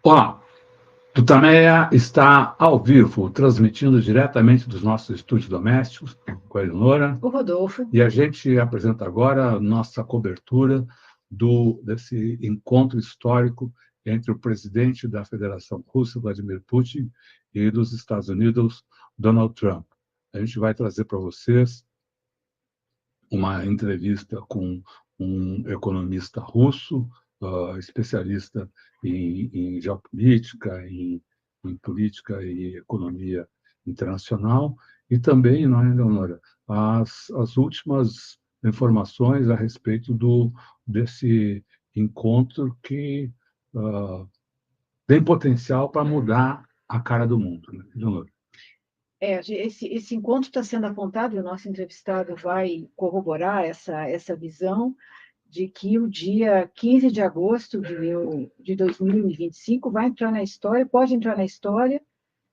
Olá, TUTAMÉIA está ao vivo, transmitindo diretamente dos nossos estúdios domésticos, com a Eleonora. O Rodolfo. E a gente apresenta agora a nossa cobertura desse encontro histórico entre o presidente da Federação Russa, Vladimir Putin, e dos Estados Unidos, Donald Trump. A gente vai trazer para vocês uma entrevista com um economista russo, especialista em geopolítica, em política e economia internacional, e também, não é, Leonora, as últimas informações a respeito desse encontro que tem potencial para mudar a cara do mundo, né, Leonora? Esse encontro está sendo apontado, e o nosso entrevistado vai corroborar essa visão de que o dia 15 de agosto de 2025 vai entrar na história, pode entrar na história,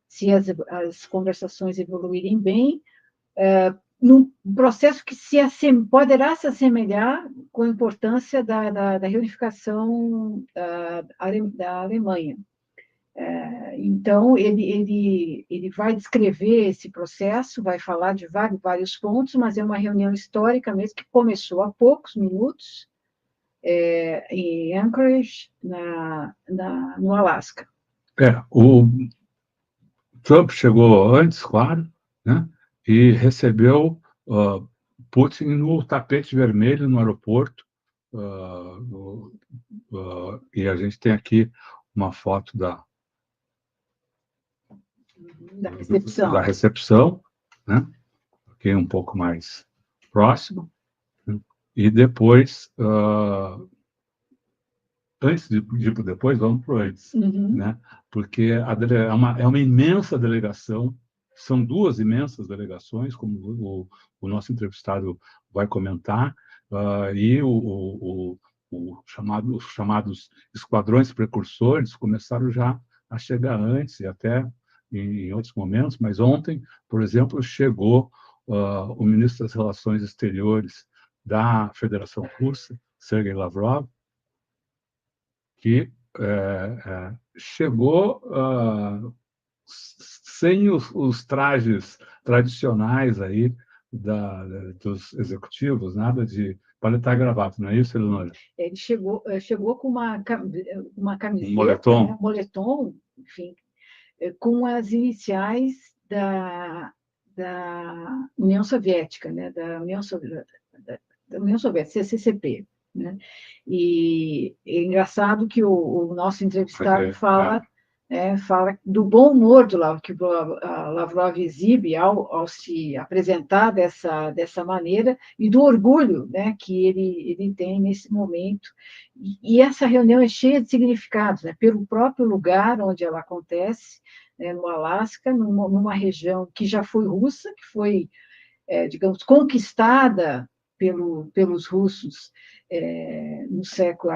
se as conversações evoluírem bem, num processo que poderá se assemelhar com a importância da reunificação da Alemanha. Então, ele vai descrever esse processo, vai falar de vários pontos, mas é uma reunião histórica mesmo, que começou há poucos minutos, em Anchorage, no Alasca. O Trump chegou antes, claro, né, e recebeu Putin no tapete vermelho no aeroporto, e a gente tem aqui uma foto da recepção, né, aqui um pouco mais próximo, né, e depois, antes de ir para depois, vamos para o antes, né, porque é uma imensa delegação, são duas imensas delegações, como o nosso entrevistado vai comentar, e os chamados esquadrões precursores começaram já a chegar antes, e até em outros momentos, mas ontem, por exemplo, chegou o ministro das Relações Exteriores da Federação Russa, Sergei Lavrov, que chegou sem os trajes tradicionais aí dos executivos, nada de paletar e gravata, não é isso, Eleonora? Ele chegou com uma camiseta, moletom, né? Moletom, enfim, com as iniciais da União Soviética, né? da União Soviética, CCCP. Né? E é engraçado que o nosso entrevistado fala do bom humor que o Lavrov exibe ao se apresentar dessa maneira, e do orgulho, né, que ele tem nesse momento. E essa reunião é cheia de significados, né, pelo próprio lugar onde ela acontece, né, no Alasca, numa região que já foi russa, que foi, digamos, conquistada pelos russos no século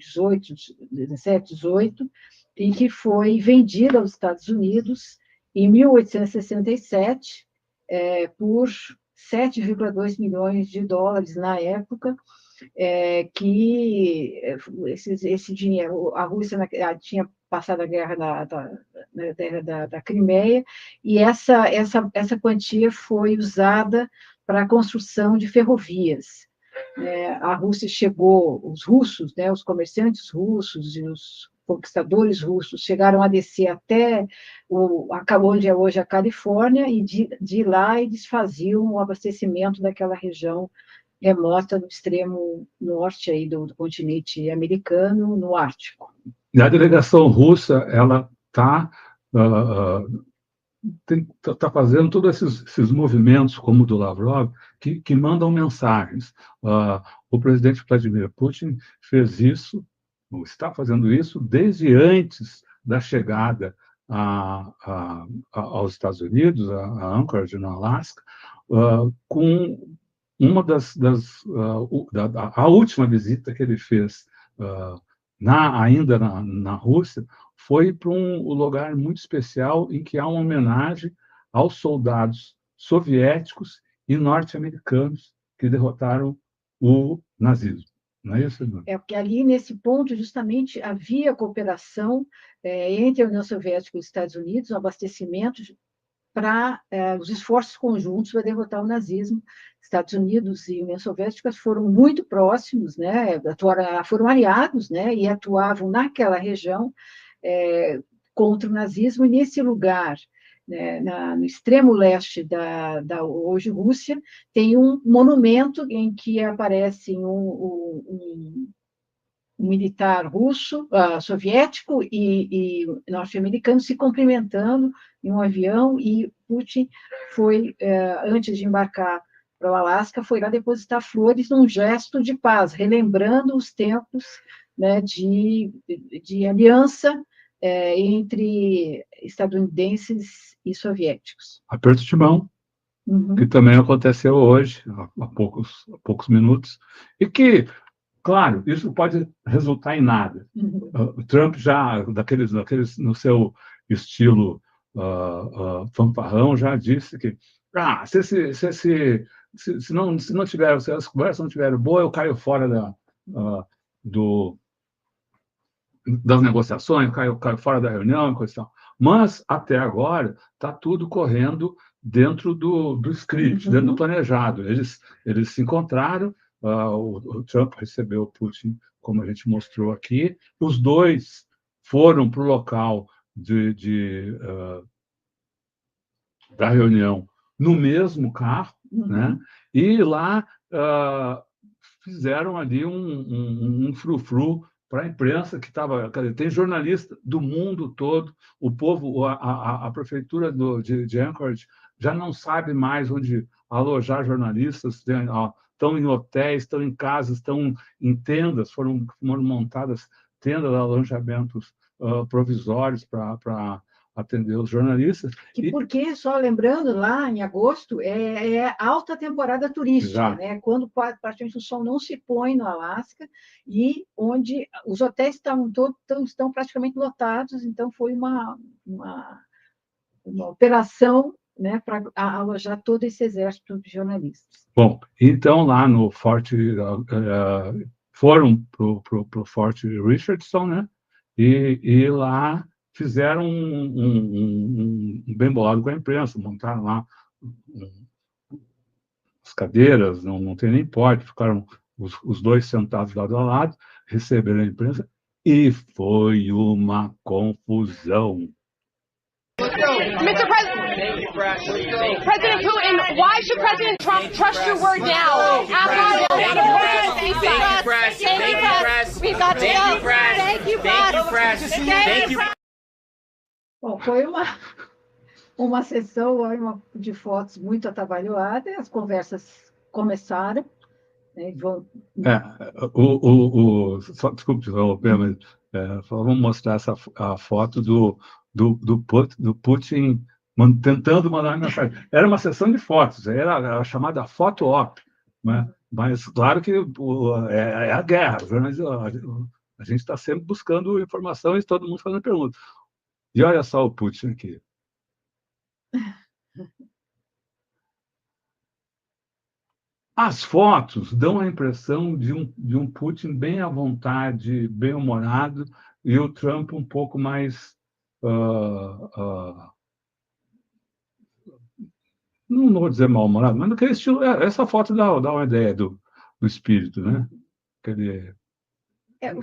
XVIII, XVII, XVIII, e que foi vendida aos Estados Unidos em 1867 por 7,2 milhões de dólares na época, que esse dinheiro, a Rússia tinha passado a guerra da Crimeia, e essa quantia foi usada para a construção de ferrovias. A Rússia chegou, os russos, né, os comerciantes russos e os conquistadores russos chegaram a descer até onde é hoje a Califórnia, e de lá eles faziam o abastecimento daquela região remota no extremo norte aí do continente americano, no Ártico. E a delegação russa, ela está fazendo todos esses movimentos, como o do Lavrov, que mandam mensagens. O presidente Vladimir Putin fez isso, ou está fazendo isso, desde antes da chegada aos Estados Unidos, a Anchorage, no Alasca, com uma a última visita que ele fez ainda na Rússia, foi para um lugar muito especial em que há uma homenagem aos soldados soviéticos e norte-americanos que derrotaram o nazismo. Não é isso, Eduardo? Porque ali, nesse ponto, justamente, havia cooperação entre a União Soviética e os Estados Unidos, um abastecimento para os esforços conjuntos para derrotar o nazismo. Estados Unidos e União Soviética foram muito próximos, né, foram aliados, né, e atuavam naquela região contra o nazismo, e nesse lugar, né, no extremo leste da hoje Rússia, tem um monumento em que aparece um militar russo, soviético e norte-americano se cumprimentando em um avião, e Putin foi, antes de embarcar para o Alasca, foi lá depositar flores num gesto de paz, relembrando os tempos, né, de aliança entre estadunidenses e soviéticos. Aperto de mão, que também aconteceu hoje, há poucos minutos, e que, claro, isso pode resultar em nada. O Trump já, daqueles no seu estilo fanfarrão, já disse que se não tiver, se as conversas não tiverem boas, eu caio fora das negociações, caio fora da reunião, coisa e tal. Mas, até agora, está tudo correndo dentro do script, dentro do planejado. Eles se encontraram, o Trump recebeu o Putin, como a gente mostrou aqui, os dois foram para o local da reunião no mesmo carro, né? E lá fizeram ali um frufru para a imprensa que estava... Tem jornalista do mundo todo, o povo, a prefeitura de Anchorage já não sabe mais onde alojar jornalistas, estão em hotéis, estão em casas, estão em tendas, foram montadas tendas de alojamentos provisórios para atender os jornalistas. Porque, só lembrando, lá em agosto, é alta temporada turística, né? Quando praticamente o sol não se põe no Alasca, e onde os hotéis estão praticamente lotados, então foi uma operação, né, para alojar todo esse exército de jornalistas. Bom, então lá no Forte, foram para o Forte Richardson, né? E lá fizeram um bem bolado com a imprensa, montaram lá as cadeiras, não tem nem pódio, ficaram os dois sentados lado a lado, receberam a imprensa, e foi uma confusão. Mr. President Putin, why should President Trump trust your word now? We've got to go. Thank you, press. Bom, foi uma sessão de fotos muito atabalhoada, as conversas começaram. Né, desculpe, mas vamos mostrar a foto do Putin tentando mandar uma mensagem. Era uma sessão de fotos, era a chamada foto-op, né? Mas, claro que é a guerra, mas a gente está sempre buscando informação e todo mundo fazendo perguntas. E olha só o Putin aqui. As fotos dão a impressão de um Putin bem à vontade, bem-humorado, e o Trump um pouco mais... não vou dizer mal-humorado, mas naquele estilo... Essa foto dá uma ideia do espírito, né? Aquele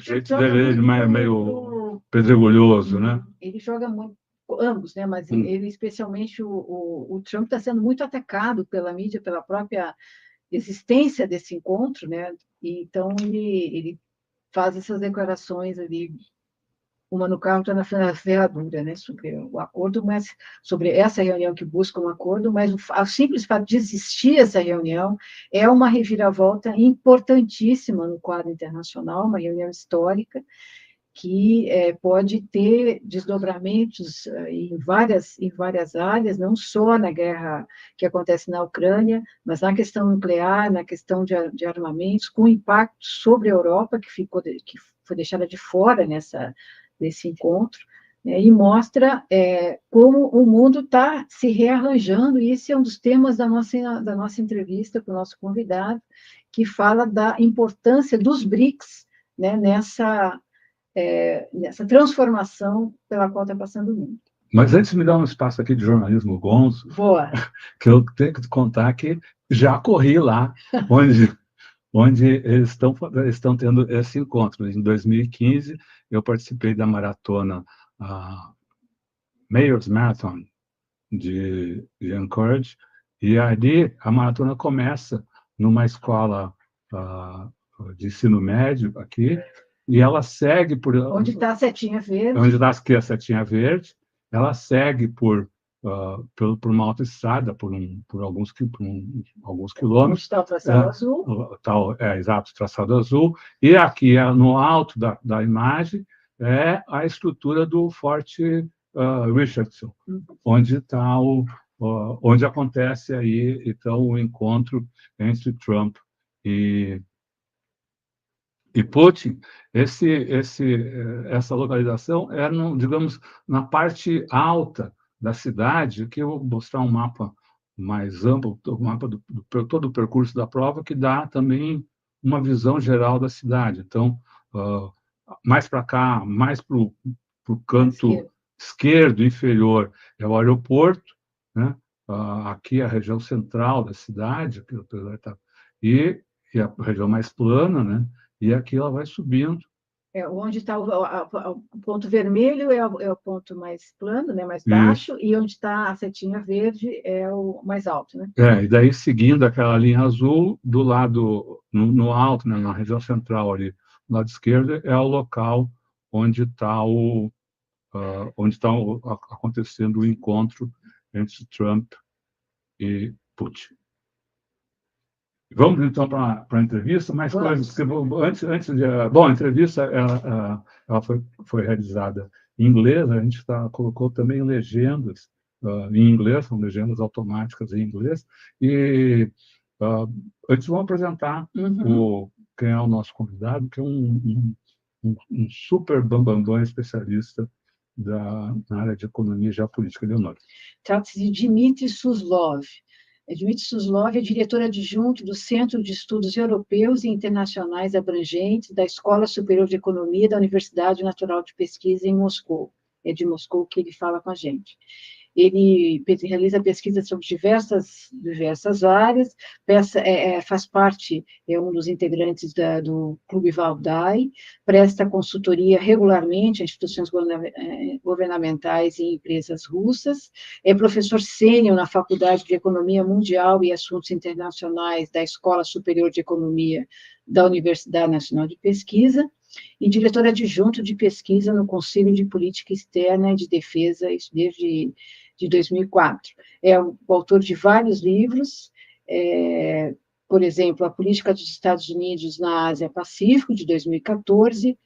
jeito dele meio pedregulhoso, né? Ele joga muito, ambos, né? Mas ele, especialmente, o Trump está sendo muito atacado pela mídia, pela própria existência desse encontro, né? E, então, ele faz essas declarações ali, uma no carro, outra na ferradura, né? Sobre o acordo, mas sobre essa reunião que busca um acordo, mas o simples fato de existir essa reunião é uma reviravolta importantíssima no quadro internacional, uma reunião histórica, que pode ter desdobramentos em várias áreas, não só na guerra que acontece na Ucrânia, mas na questão nuclear, na questão de armamentos, com impacto sobre a Europa, que foi deixada de fora desse encontro, e mostra como o mundo está se rearranjando, e esse é um dos temas da nossa entrevista com o nosso convidado, que fala da importância dos BRICS, né, nessa transformação pela qual está passando o mundo. Mas antes me dá um espaço aqui de jornalismo gonzo, Boa. que eu tenho que te contar que já corri lá, onde eles estão tendo esse encontro. Em 2015, eu participei da maratona Mayor's Marathon de Anchorage, e ali a maratona começa numa escola de ensino médio aqui, e ela segue por... Onde está a setinha verde. Onde está aqui a setinha verde, ela segue por uma autoestrada, por alguns quilômetros. Onde está o traçado azul. Exato, o traçado azul. E aqui, no alto da imagem, é a estrutura do Forte Richardson, onde acontece aí, então, o encontro entre Trump e Putin. Essa localização é, digamos, na parte alta da cidade. Aqui eu vou mostrar um mapa mais amplo, o mapa todo o percurso da prova, que dá também uma visão geral da cidade. Então, mais para cá, mais para o canto esquerdo inferior, é o aeroporto, né? Aqui a região central da cidade, e a região mais plana, né? E aqui ela vai subindo. Onde está o ponto vermelho é o ponto mais plano, né, mais baixo, e onde está a setinha verde é o mais alto, né? E daí, seguindo aquela linha azul, do lado, no alto, né, na região central ali, no lado esquerdo, é o local onde está acontecendo o encontro entre Trump e Putin. Vamos, então, para a entrevista. Mais coisas. Bom, a entrevista ela foi realizada em inglês. A gente colocou também legendas em inglês, são legendas automáticas em inglês. E antes vamos apresentar quem é o nosso convidado, que é um super bambambam especialista na área de economia e geopolítica. Leonor. Trata-se de Dmitry Suslov. Dmitry Suslov é diretor adjunto do Centro de Estudos Europeus e Internacionais Abrangentes da Escola Superior de Economia da Universidade Natural de Pesquisa em Moscou. É de Moscou que ele fala com a gente. Ele realiza pesquisas sobre diversas áreas, faz parte, é um dos integrantes do Clube Valdai, presta consultoria regularmente a instituições governamentais e empresas russas, é professor sênior na Faculdade de Economia Mundial e Assuntos Internacionais da Escola Superior de Economia da Universidade Nacional de Pesquisa, e diretor adjunto de pesquisa no Conselho de Política Externa e de Defesa, desde 2004. É o autor de vários livros, por exemplo, A Política dos Estados Unidos na Ásia-Pacífico, de 2014,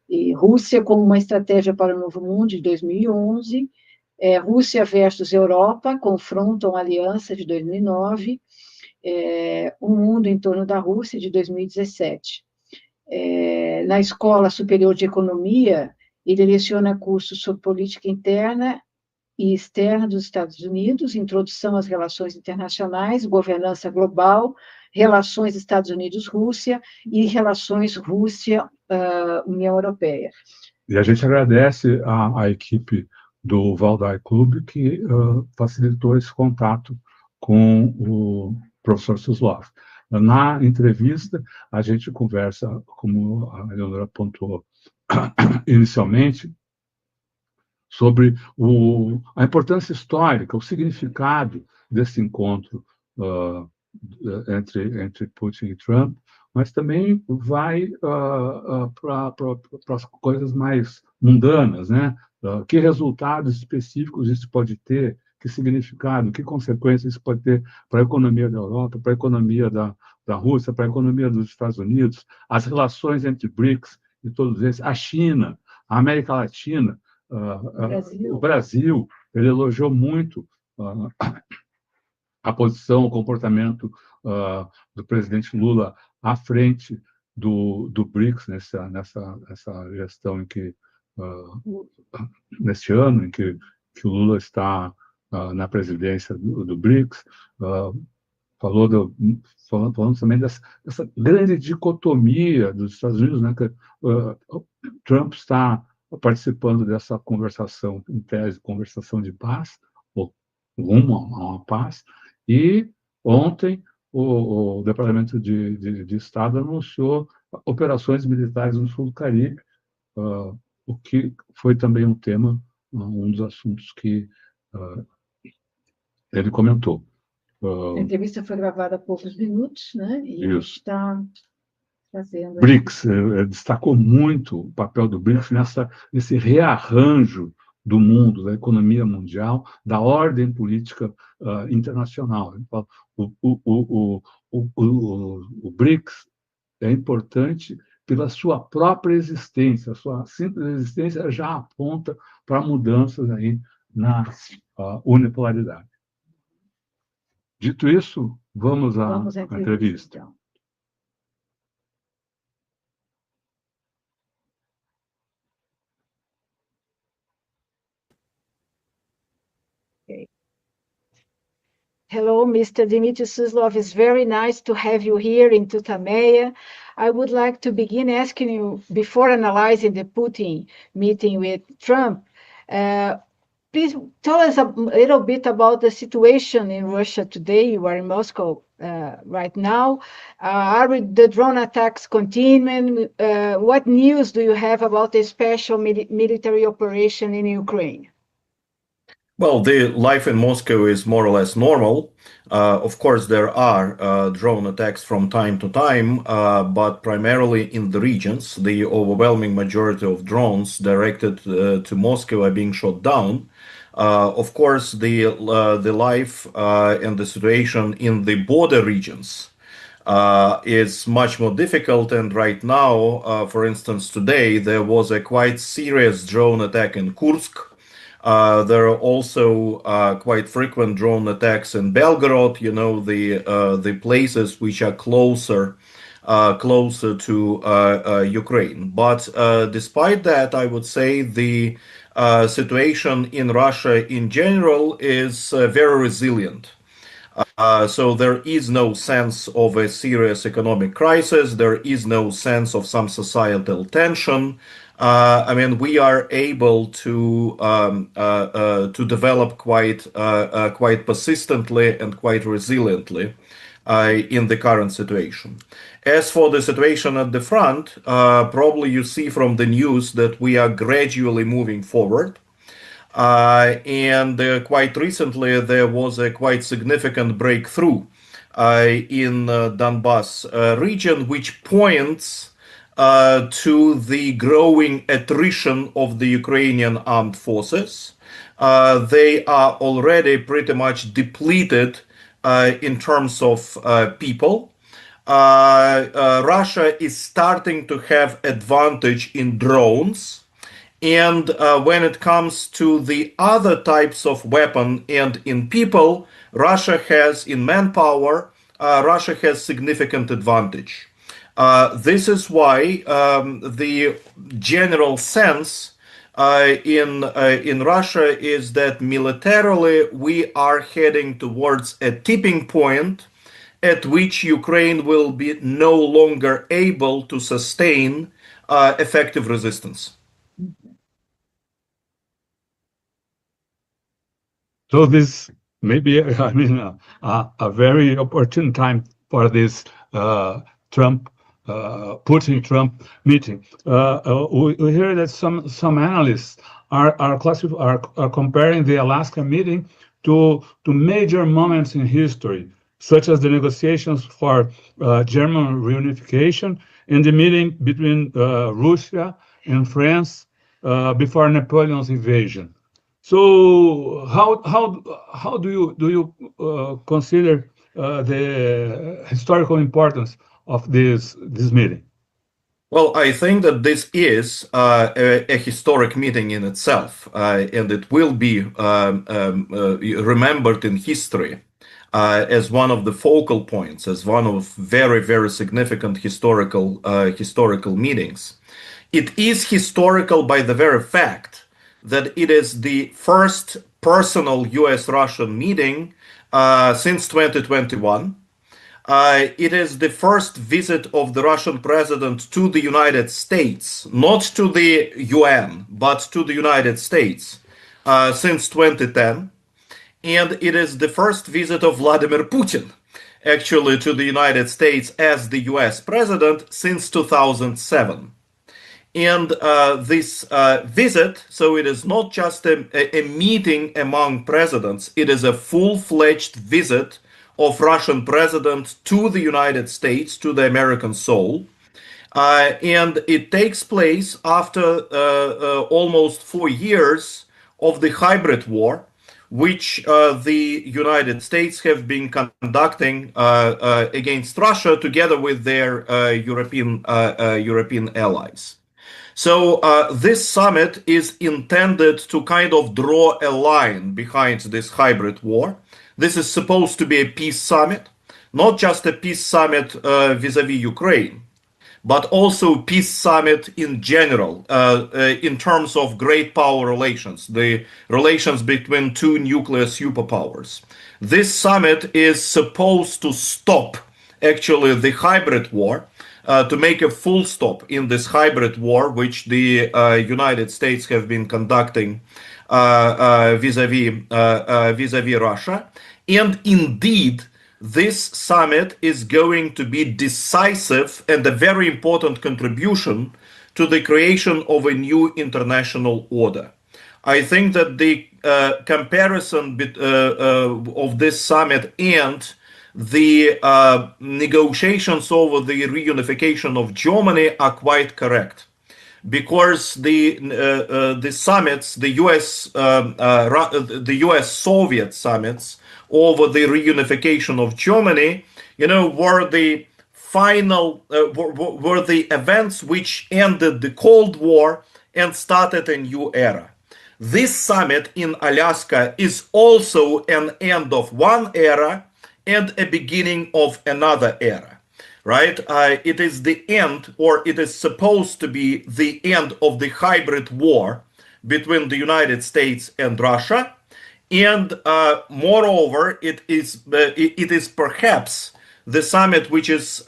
e Rússia como uma estratégia para o Novo Mundo, de 2011, Rússia versus Europa, Confrontam Aliança, de 2009, O Mundo em Torno da Rússia, de 2017. Na Escola Superior de Economia, ele leciona cursos sobre política interna e externa dos Estados Unidos, introdução às relações internacionais, governança global, relações Estados Unidos-Rússia e relações Rússia-União Europeia. E a gente agradece à equipe do Valdai Club que facilitou esse contato com o professor Suslov. Na entrevista, a gente conversa, como a Leonora apontou inicialmente, sobre a importância histórica, o significado desse encontro entre Putin e Trump, mas também vai para as coisas mais mundanas, né? Que resultados específicos isso pode ter, que significado, que consequências isso pode ter para a economia da Europa, para a economia da Rússia, para a economia dos Estados Unidos, as relações entre BRICS e todos esses, a China, a América Latina, o Brasil. Ele elogiou muito a posição, o comportamento do presidente Lula à frente do BRICS, nessa gestão em que neste ano em que o Lula está na presidência do BRICS, falando também dessa grande dicotomia dos Estados Unidos, né, que Trump está participando dessa conversação, em tese, conversação de paz, ou rumo a uma paz, e ontem o Departamento de Estado anunciou operações militares no sul do Caribe, o que foi também um tema, um dos assuntos que ele comentou. A entrevista foi gravada há poucos minutos, né? E a gente está fazendo... BRICS, destacou muito o papel do BRICS nesse rearranjo do mundo, da economia mundial, da ordem política internacional. O BRICS é importante pela sua própria existência, a sua simples existência já aponta para mudanças aí na unipolaridade. Dito isso, vamos à entrevista. Então. Okay. Hello, Mr. Dmitry Suslov. It's very nice to have you here in TUTAMÉIA. I would like to begin asking you, before analyzing the Putin meeting with Trump, please tell us a little bit about the situation in Russia today. You are in Moscow right now. Are the drone attacks continuing? What news do you have about the special military operation in Ukraine? Well, the life in Moscow is more or less normal. Of course, there are drone attacks from time to time, but primarily in the regions. The overwhelming majority of drones directed to Moscow are being shot down. Of course, the life and the situation in the border regions is much more difficult. And right now, for instance, today, there was a quite serious drone attack in Kursk. There are also quite frequent drone attacks in Belgorod, you know, the places which are closer to Ukraine. But despite that, I would say the situation in Russia in general is very resilient. So there is no sense of a serious economic crisis. There is no sense of some societal tension. I mean, we are able to develop quite persistently and quite resiliently in the current situation. As for the situation at the front, probably you see from the news that we are gradually moving forward. And quite recently, there was a quite significant breakthrough in Donbass region, which points to the growing attrition of the Ukrainian armed forces. They are already pretty much depleted in terms of people. Russia is starting to have advantage in drones. And when it comes to the other types of weapon and in people, Russia has, in manpower, Russia has significant advantage. This is why the general sense in Russia is that militarily we are heading towards a tipping point at which Ukraine will be no longer able to sustain effective resistance. So this may be, I mean, a very opportune time for this Putin-Trump meeting. We hear that some analysts are comparing the Alaska meeting to major moments in history, such as the negotiations for German reunification and the meeting between Russia and France before Napoleon's invasion. So how do you consider the historical importance of this meeting? Well, I think that this is a historic meeting in itself, and it will be remembered in history as one of the focal points, as one of very, very significant historical meetings. It is historical by the very fact that it is the first personal US-Russian meeting since 2021. It is the first visit of the Russian president to the United States, not to the UN, but to the United States since 2010. And it is the first visit of Vladimir Putin, actually, to the United States as the US president since 2007. And this visit, so it is not just a meeting among presidents, it is a full-fledged visit of Russian president to the United States, to the American soul. And it takes place after almost 4 years of the hybrid war, which the United States have been conducting against Russia together with their European allies. So this summit is intended to kind of draw a line behind this hybrid war. This is supposed to be a peace summit, not just a peace summit vis-a-vis Ukraine, but also peace summit in general, in terms of great power relations, the relations between two nuclear superpowers. This summit is supposed to stop, actually, the hybrid war, to make a full stop in this hybrid war, which the United States have been conducting vis-a-vis Russia. And indeed, this summit is going to be decisive and a very important contribution to the creation of a new international order. I think that the comparison of this summit and the negotiations over the reunification of Germany are quite correct, because the summits, the US Soviet summits over the reunification of Germany, were the final were the events which ended the Cold War and started a new era. This summit in Alaska is also an end of one era and a beginning of another era, right? It is the end, or it is supposed to be the end of the hybrid war between the United States and Russia. And moreover, it is perhaps the summit which is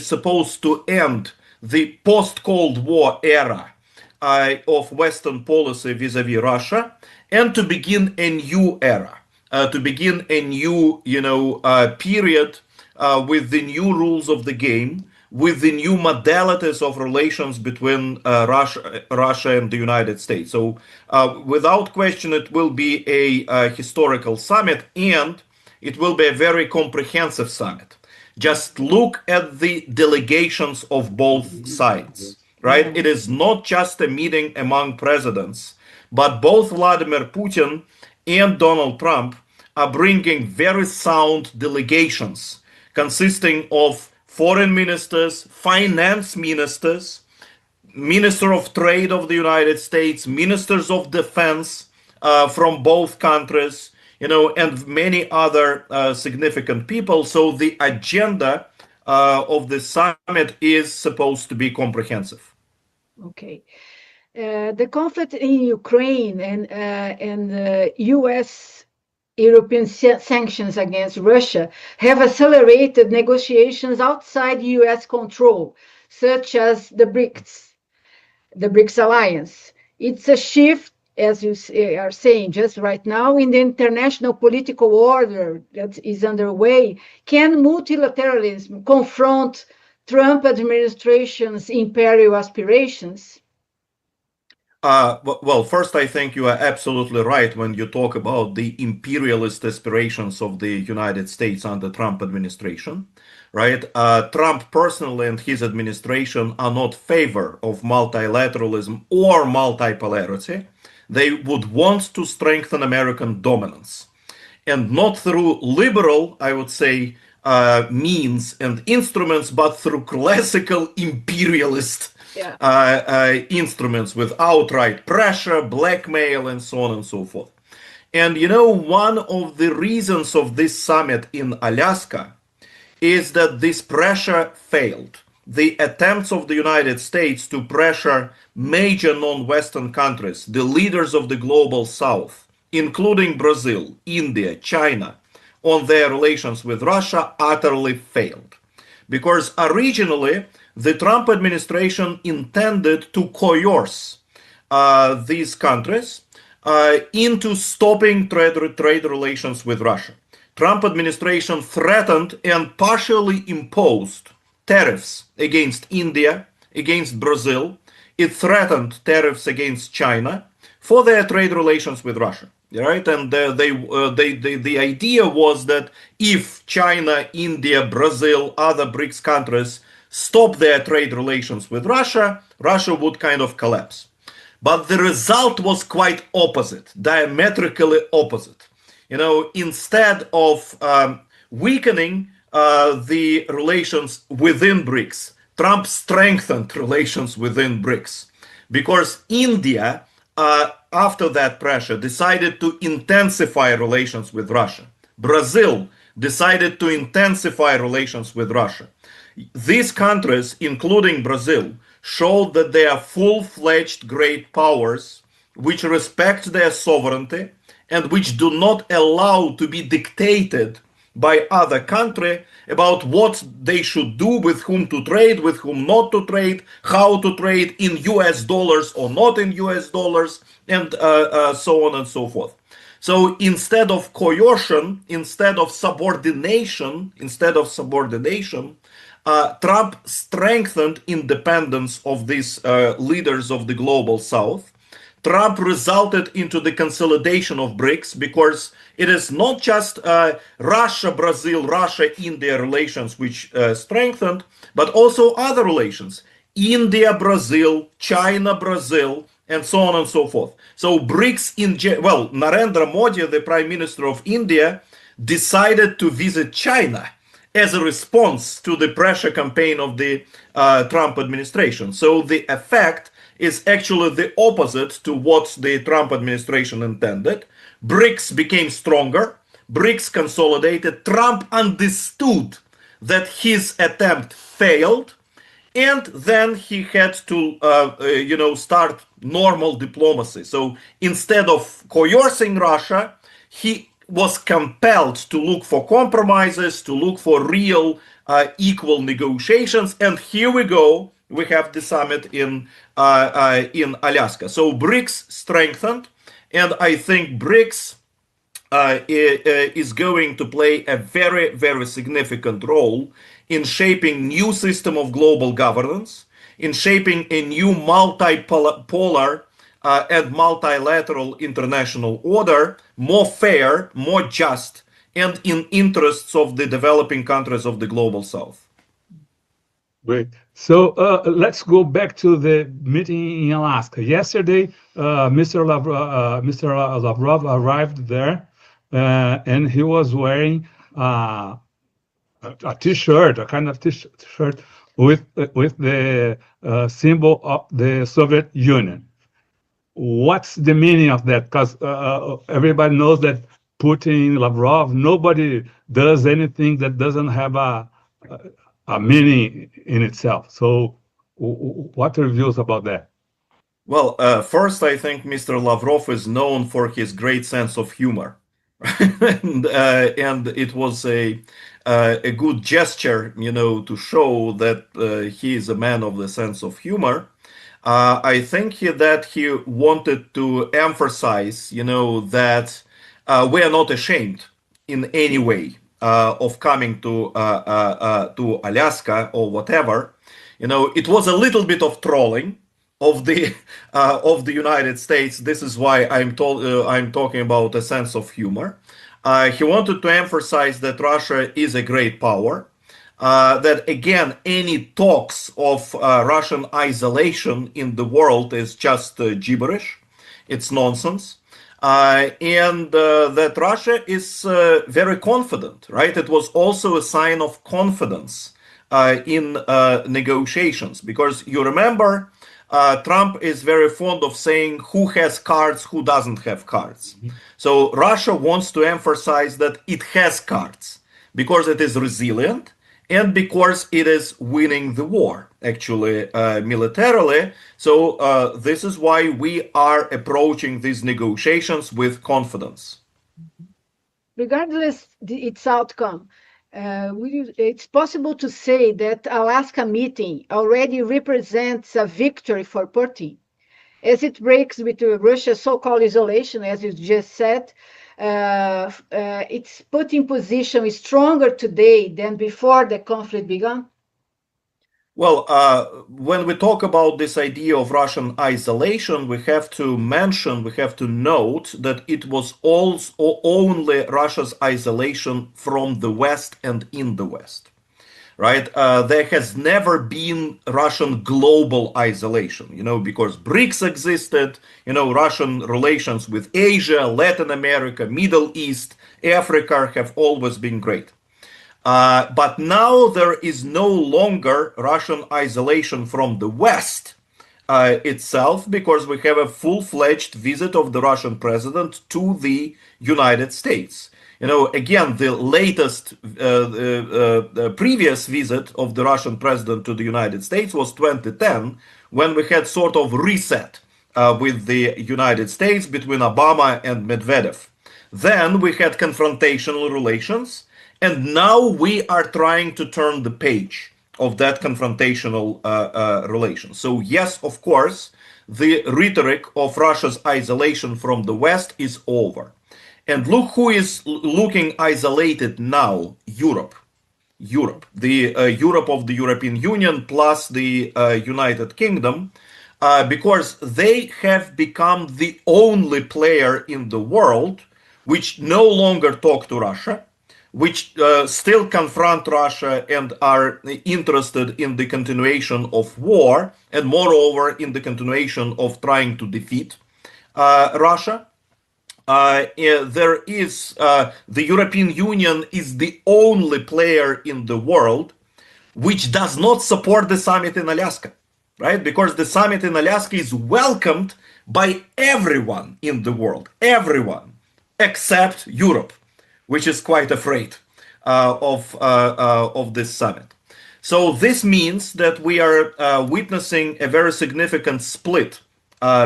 supposed to end the post-Cold War era of Western policy vis-a-vis Russia, and to begin a new era, to begin a new period with the new rules of the game, with the new modalities of relations between Russia and the United States. So without question, it will be a historical summit, and it will be a very comprehensive summit. Just look at the delegations of both sides, right? It is not just a meeting among presidents, but both Vladimir Putin and Donald Trump are bringing very sound delegations consisting of foreign ministers, finance ministers, Minister of Trade of the United States, ministers of defense from both countries, and many other significant people. So the agenda of the summit is supposed to be comprehensive. Okay. The conflict in Ukraine and U.S. European sanctions against Russia have accelerated negotiations outside U.S. control, such as the BRICS alliance. It's a shift, as you are saying just right now, in the international political order that is underway. Can multilateralism confront Trump administration's imperial aspirations? Well, first, I think you are absolutely right when you talk about the imperialist aspirations of the United States under Trump administration, right? Trump personally and his administration are not in favor of multilateralism or multipolarity. They would want to strengthen American dominance, and not through liberal, I would say, means and instruments, but through classical imperialist instruments with outright pressure, blackmail, and so on and so forth. And one of the reasons of this summit in Alaska is that this pressure failed. the attempts of the United States to pressure major non-Western countries, the leaders of the global South, including Brazil, India, China, on their relations with Russia utterly failed. Because originally, the Trump administration intended to coerce these countries into stopping trade relations with Russia. Trump administration threatened and partially imposed tariffs against India, against Brazil. It threatened tariffs against China for their trade relations with Russia. Right, and the idea was that if China, India, Brazil, other BRICS countries stop their trade relations with Russia, Russia would kind of collapse. But the result was quite opposite, diametrically opposite. You know, instead of weakening the relations within BRICS, Trump strengthened relations within BRICS, because India, after that pressure, decided to intensify relations with Russia. Brazil decided to intensify relations with Russia. These countries, including Brazil, showed that they are full-fledged great powers which respect their sovereignty and which do not allow to be dictated by other country about what they should do, with whom to trade, with whom not to trade, how to trade, in US dollars or not in US dollars, and so on and so forth. So instead of coercion, instead of subordination, Trump strengthened independence of these leaders of the global South. Trump resulted into the consolidation of BRICS, because it is not just Russia-Brazil, Russia-India relations which strengthened, but also other relations. India-Brazil, China-Brazil, and so on and so forth. So BRICS Narendra Modi, the Prime Minister of India, decided to visit China as a response to the pressure campaign of the Trump administration. So the effect is actually the opposite to what the Trump administration intended. BRICS became stronger, BRICS consolidated, Trump understood that his attempt failed, and then he had to start normal diplomacy. So instead of coercing Russia, he was compelled to look for compromises, to look for real equal negotiations, and here we go. We have the summit in Alaska. So BRICS strengthened, and I think BRICS is going to play a very, very significant role in shaping new system of global governance, in shaping a new multipolar and multilateral international order, more fair, more just, and in interests of the developing countries of the global South. Great. So let's go back to the meeting in Alaska. Yesterday, Mr. Lavrov arrived there, and he was wearing a T-shirt, a kind of T-shirt with the symbol of the Soviet Union. What's the meaning of that? Because everybody knows that Putin, Lavrov, nobody does anything that doesn't have a meaning in itself. So what are your views about that? Well, first, I think Mr. Lavrov is known for his great sense of humor. and it was a good gesture, to show that he is a man of the sense of humor. I think that he wanted to emphasize, that we are not ashamed in any way of coming to Alaska or whatever. It was a little bit of trolling of the United States. This is why I'm talking about a sense of humor. He wanted to emphasize that Russia is a great power. That again, any talks of Russian isolation in the world is just gibberish. It's nonsense. And that Russia is very confident, right? It was also a sign of confidence in negotiations, because you remember Trump is very fond of saying who has cards, who doesn't have cards. Mm-hmm. So Russia wants to emphasize that it has cards because it is resilient and because it is winning the war, actually, militarily. So this is why we are approaching these negotiations with confidence. Regardless its outcome, it's possible to say that Alaska meeting already represents a victory for Putin, as it breaks with Russia's so-called isolation, as you just said. Its Putin position is stronger today than before the conflict began? Well, when we talk about this idea of Russian isolation, we have to note that it was also only Russia's isolation from the West and in the West, right? There has never been Russian global isolation, because BRICS existed, Russian relations with Asia, Latin America, Middle East, Africa have always been great. But now there is no longer Russian isolation from the West itself, because we have a full-fledged visit of the Russian president to the United States. Again, the latest previous visit of the Russian president to the United States was 2010, when we had sort of reset with the United States between Obama and Medvedev. Then we had confrontational relations. And now we are trying to turn the page of that confrontational relation. So yes, of course, the rhetoric of Russia's isolation from the West is over. And look who is looking isolated now: Europe. The Europe of the European Union plus the United Kingdom, because they have become the only player in the world which no longer talk to Russia, which still confront Russia and are interested in the continuation of war, and moreover in the continuation of trying to defeat Russia. There is the European Union is the only player in the world which does not support the summit in Alaska, right? Because the summit in Alaska is welcomed by everyone in the world, everyone except Europe, which is quite afraid of this summit. So this means that we are witnessing a very significant split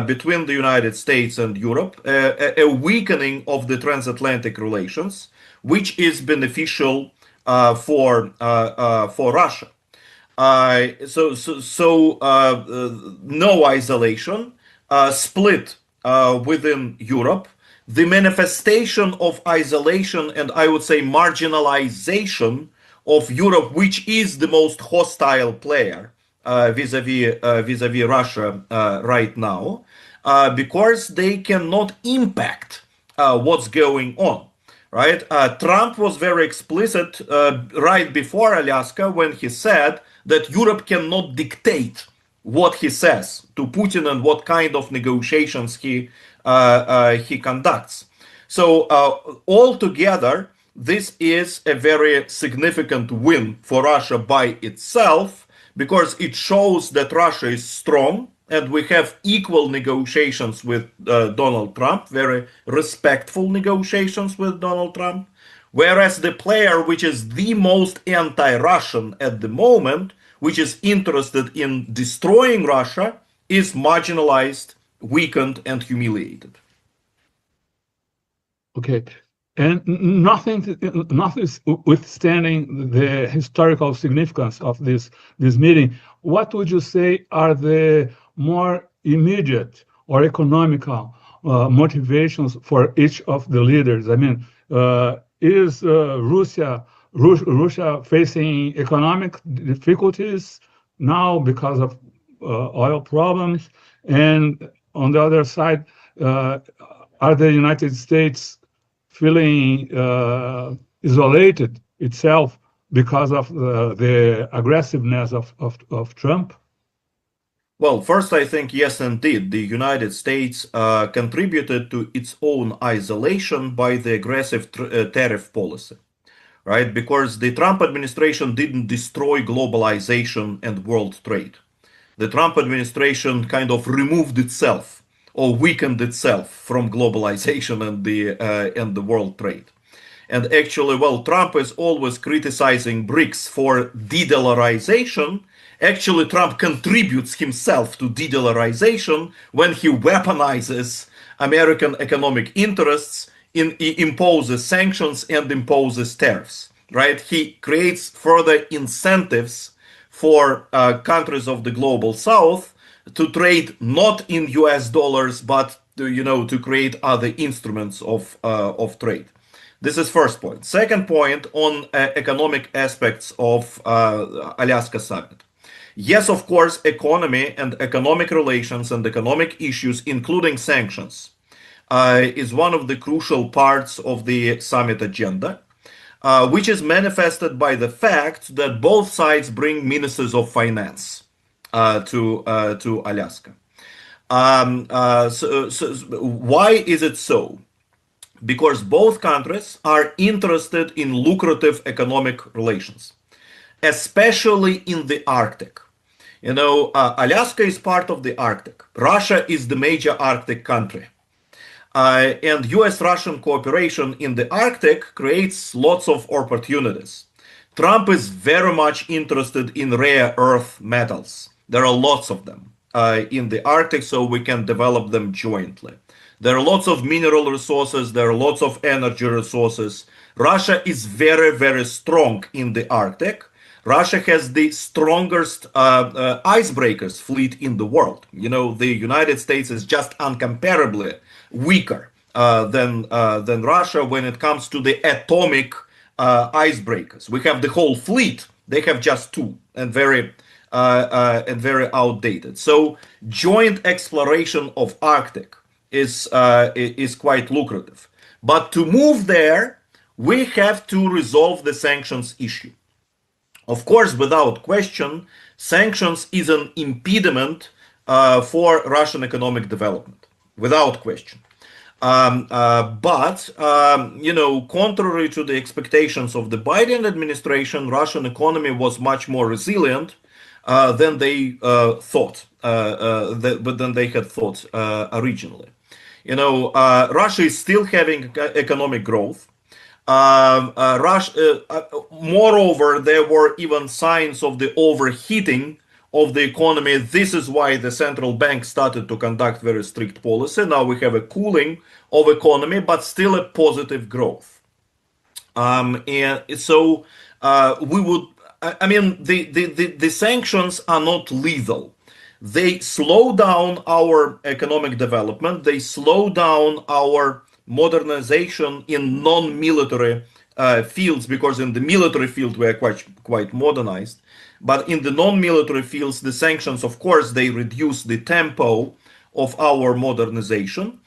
between the United States and Europe, a weakening of the transatlantic relations, which is beneficial for Russia. No isolation, split within Europe. The manifestation of isolation and I would say marginalization of Europe, which is the most hostile player vis-a-vis Russia right now, because they cannot impact what's going on, right? Trump was very explicit right before Alaska when he said that Europe cannot dictate what he says to Putin and what kind of negotiations he conducts. So altogether, this is a very significant win for Russia by itself, because it shows that Russia is strong and we have equal negotiations with Donald Trump, very respectful negotiations with Donald Trump, whereas the player which is the most anti-Russian at the moment, which is interested in destroying Russia, is marginalized, weakened, and humiliated. Okay. And notwithstanding the historical significance of this meeting, what would you say are the more immediate or economical motivations for each of the leaders? I mean, is Russia facing economic difficulties now because of oil problems? And on the other side, are the United States feeling isolated itself because of the aggressiveness of Trump? Well, first, I think, yes, indeed, the United States contributed to its own isolation by the aggressive tariff policy, right? Because the Trump administration didn't destroy globalization and world trade. The Trump administration kind of removed itself or weakened itself from globalization and the world trade. And actually, well, Trump is always criticizing BRICS for de-dollarization. Actually, Trump contributes himself to de-dollarization when he weaponizes American economic interests, imposes sanctions and imposes tariffs, right? He creates further incentives for countries of the global south to trade not in US dollars, but to create other instruments of trade. This is first point. Second point on economic aspects of Alaska summit. Yes, of course, economy and economic relations and economic issues, including sanctions, is one of the crucial parts of the summit agenda, which is manifested by the fact that both sides bring ministers of finance to Alaska. So why is it so? Because both countries are interested in lucrative economic relations, especially in the Arctic. Alaska is part of the Arctic. Russia is the major Arctic country. And US-Russian cooperation in the Arctic creates lots of opportunities. Trump is very much interested in rare earth metals. There are lots of them in the Arctic, so we can develop them jointly. There are lots of mineral resources. There are lots of energy resources. Russia is very, very strong in the Arctic. Russia has the strongest icebreakers fleet in the world. The United States is just incomparably weaker than Russia when it comes to the atomic icebreakers. We have the whole fleet. They have just two, and very outdated. So joint exploration of Arctic is quite lucrative. But to move there, we have to resolve the sanctions issue. Of course, without question, sanctions is an impediment for Russian economic development, without question. But contrary to the expectations of the Biden administration, Russian economy was much more resilient than they thought, than they had thought originally. Russia is still having economic growth. Moreover, there were even signs of the overheating of the economy. This is why the central bank started to conduct very strict policy. Now we have a cooling of economy, but still a positive growth. And so the sanctions are not lethal. They slow down our economic development. They slow down our modernization in non-military fields, because in the military field we are quite modernized. But in the non-military fields, the sanctions, of course, they reduce the tempo of our modernization.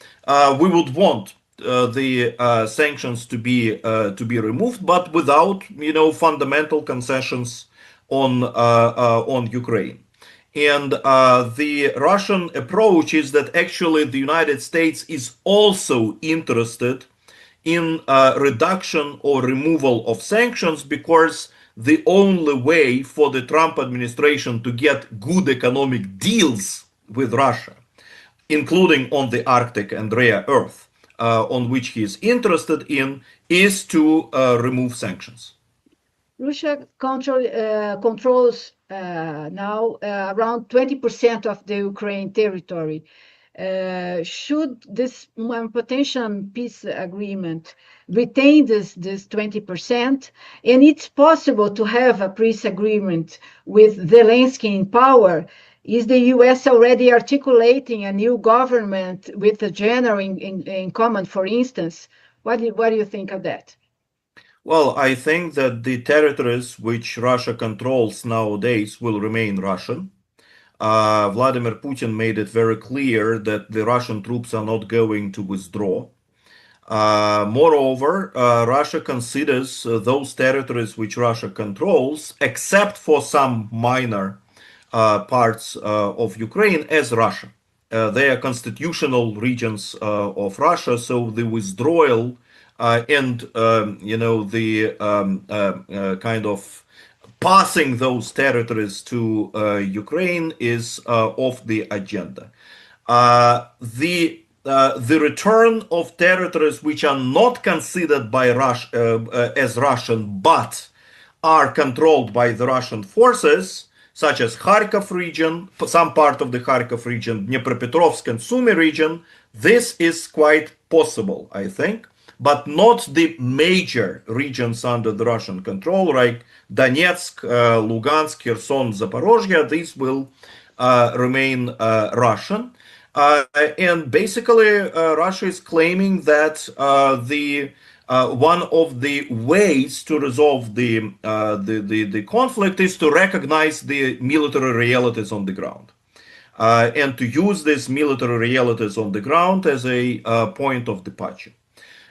We would want the sanctions to be removed, but without fundamental concessions on Ukraine. And the Russian approach is that actually the United States is also interested in reduction or removal of sanctions, because the only way for the Trump administration to get good economic deals with Russia, including on the Arctic and rare earth, on which he is interested in, is to remove sanctions. Russia controls now around 20% of the Ukraine territory. Should this potential peace agreement retain this 20%, and it's possible to have a peace agreement with Zelensky in power? Is the U.S. already articulating a new government with the general in command, for instance? What do you think of that? Well, I think that the territories which Russia controls nowadays will remain Russian. Vladimir Putin made it very clear that the Russian troops are not going to withdraw. Moreover, Russia considers those territories which Russia controls, except for some minor parts of Ukraine, as Russia. They are constitutional regions of Russia, so the withdrawal and the kind of passing those territories to Ukraine is off the agenda. The the return of territories which are not considered by Russia as Russian, but are controlled by the Russian forces, such as Kharkov region, some part of the Kharkov region, Dnipropetrovsk and Sumy region. This is quite possible, I think, but not the major regions under the Russian control, like Donetsk, Lugansk, Kherson, Zaporozhye. These will remain Russian. And basically, Russia is claiming that one of the ways to resolve the conflict is to recognize the military realities on the ground, and to use these military realities on the ground as a point of departure.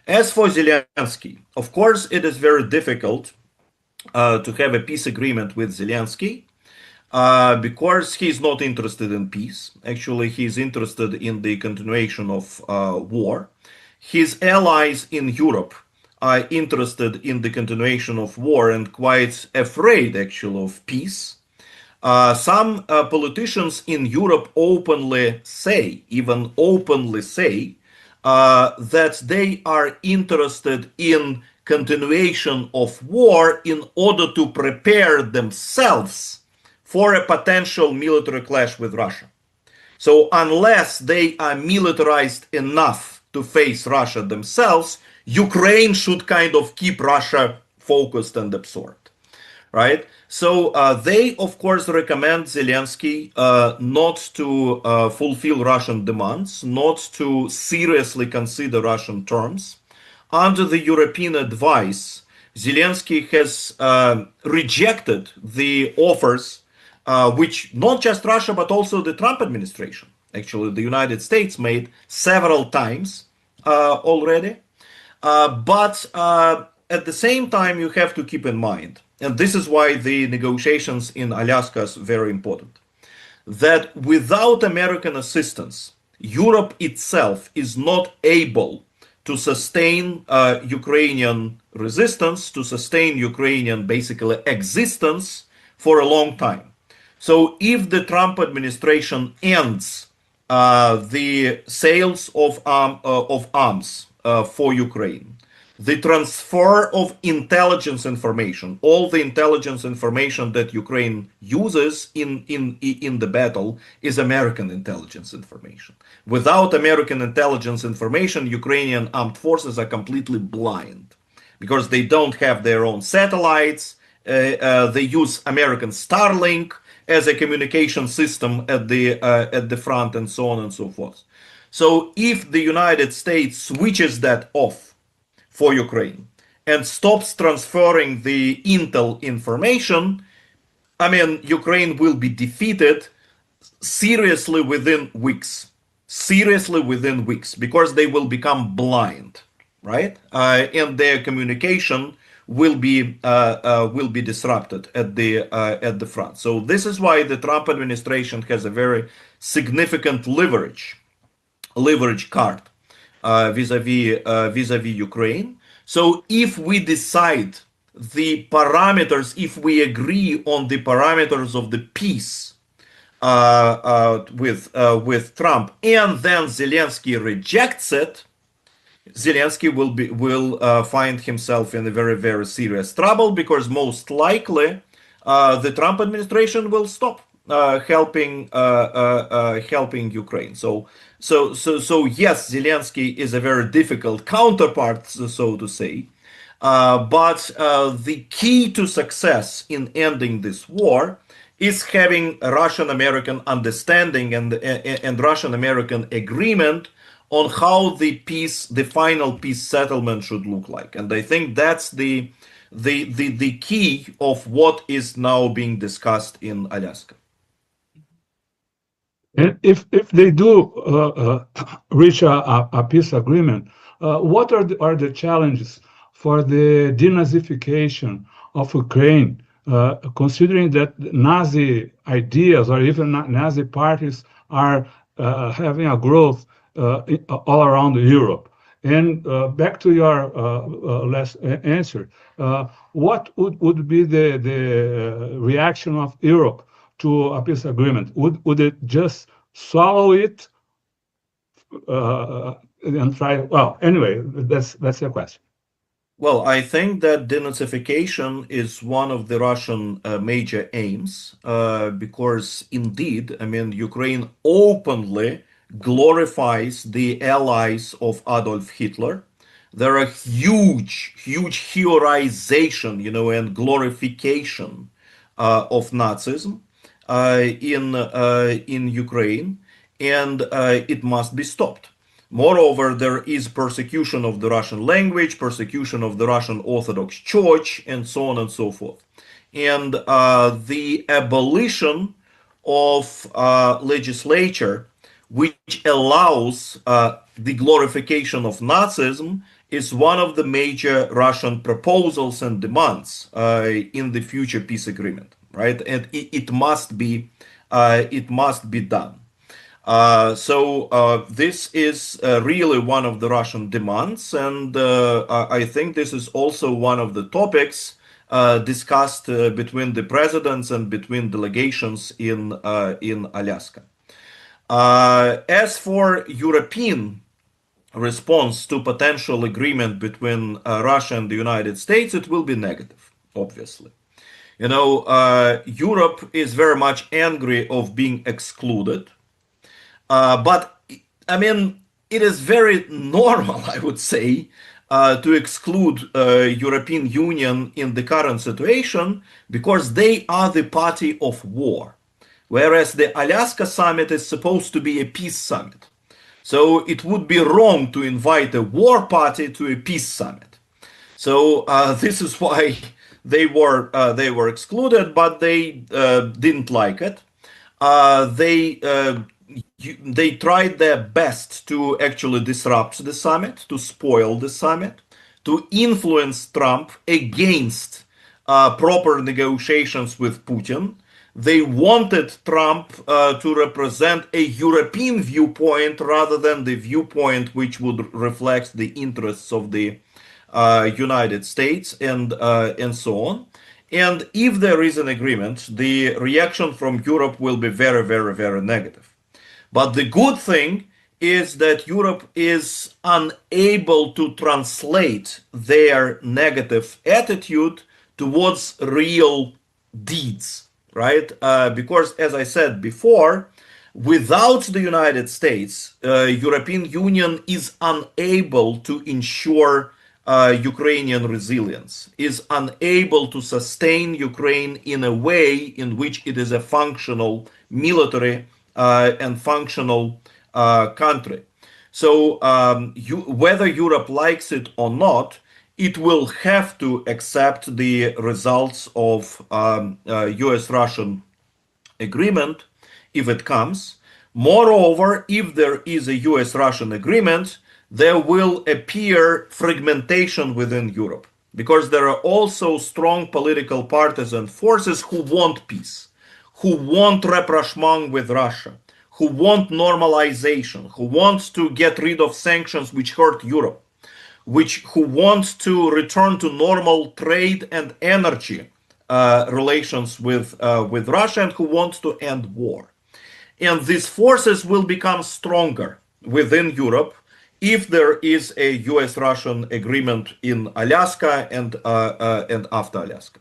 As for Zelensky, of course, it is very difficult to have a peace agreement with Zelensky, because he's not interested in peace. Actually, he's interested in the continuation of war. His allies in Europe are interested in the continuation of war and quite afraid, actually, of peace. Some politicians in Europe openly say, that they are interested in continuation of war in order to prepare themselves for a potential military clash with Russia. So unless they are militarized enough to face Russia themselves, Ukraine should kind of keep Russia focused and absorbed, right? So they, of course, recommend Zelensky not to fulfill Russian demands, not to seriously consider Russian terms. Under the European advice, Zelensky has rejected the offers which not just Russia, but also the Trump administration, actually the United States, made several times already. But at the same time, you have to keep in mind, and this is why the negotiations in Alaska is very important, that without American assistance, Europe itself is not able to sustain Ukrainian resistance, to sustain Ukrainian basically existence for a long time. So if the Trump administration ends the sales of arms for Ukraine, the transfer of intelligence information, all the intelligence information that Ukraine uses in the battle is American intelligence information. Without American intelligence information, Ukrainian armed forces are completely blind because they don't have their own satellites. They use American Starlink as a communication system at the front, and so on and so forth. So if the United States switches that off for Ukraine and stops transferring the intel information, I mean, Ukraine will be defeated seriously within weeks, because they will become blind, right? And their communication will be disrupted at the front. So this is why the Trump administration has a very significant leverage card vis-a-vis Ukraine. So if we decide the parameters, if we agree on the parameters of the peace with Trump, and then Zelensky rejects it, Zelensky will find himself in a very, very serious trouble, because most likely the Trump administration will stop helping Ukraine. So yes, Zelensky is a very difficult counterpart, so to say. But the key to success in ending this war is having a Russian-American understanding and Russian-American agreement on how the final peace settlement should look like. And I think that's the key of what is now being discussed in Alaska. And if they do reach a peace agreement, what are the challenges for the denazification of Ukraine, considering that Nazi ideas or even Nazi parties are having a growth all around Europe? And back to your last answer, what would be the reaction of Europe to a peace agreement? Would it just swallow it and try. Well, anyway, that's your question. Well, I think that denazification is one of the Russian major aims, because indeed, I mean, Ukraine openly glorifies the allies of Adolf Hitler. There are huge heroization, and glorification of Nazism in Ukraine, and it must be stopped. Moreover, there is persecution of the Russian language, persecution of the Russian Orthodox Church, and so on and so forth. And the abolition of legislature, which allows the glorification of Nazism, is one of the major Russian proposals and demands in the future peace agreement, right? And it must be done. So this is really one of the Russian demands, and I think this is also one of the topics discussed between the presidents and between delegations in Alaska. As for European response to potential agreement between Russia and the United States, it will be negative, obviously. Europe is very much angry of being excluded. But I mean, it is very normal, I would say, to exclude European Union in the current situation because they are the party of war, whereas the Alaska summit is supposed to be a peace summit. So it would be wrong to invite a war party to a peace summit. So this is why they were excluded, but they didn't like it. They tried their best to actually disrupt the summit, to spoil the summit, to influence Trump against proper negotiations with Putin. They wanted Trump to represent a European viewpoint rather than the viewpoint which would reflect the interests of the United States and so on. And if there is an agreement, the reaction from Europe will be very, very, very negative. But the good thing is that Europe is unable to translate their negative attitude towards real deeds, right? Because, as I said before, without the United States, European Union is unable to ensure Ukrainian resilience, is unable to sustain Ukraine in a way in which it is a functional military and functional country. So whether Europe likes it or not, it will have to accept the results of US-Russian agreement if it comes. Moreover, if there is a US-Russian agreement, there will appear fragmentation within Europe, because there are also strong political parties and forces who want peace, who want rapprochement with Russia, who want normalization, who want to get rid of sanctions which hurt Europe, who want to return to normal trade and energy relations with Russia, and who want to end war. And these forces will become stronger within Europe if there is a US-Russian agreement in Alaska and after Alaska.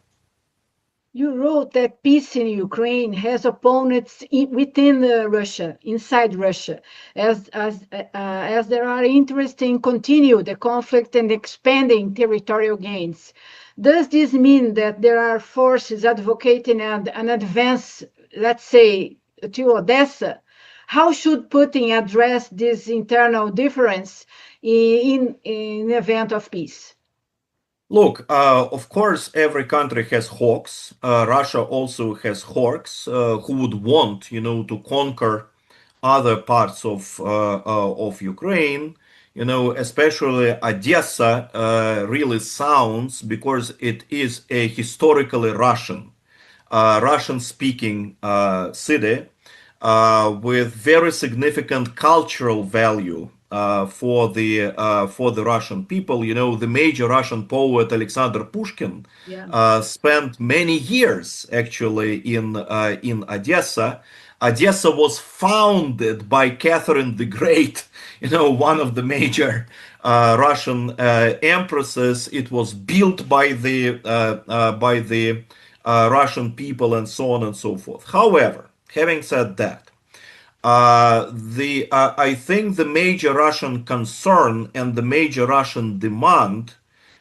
You wrote that peace in Ukraine has opponents within Russia, inside Russia, as there are interests in continue the conflict and expanding territorial gains. Does this mean that there are forces advocating an advance, let's say, to Odessa? How should Putin address this internal difference in event of peace? Look, of course, every country has hawks. Russia also has hawks who would want, to conquer other parts of Ukraine. Especially Odessa really sounds, because it is a historically Russian-speaking city with very significant cultural value for the Russian people. The major Russian poet Alexander Pushkin spent many years actually in Odessa. Odessa was founded by Catherine the Great, one of the major Russian empresses. It was built by the Russian people, and so on and so forth. However, having said that, I think the major Russian concern and the major Russian demand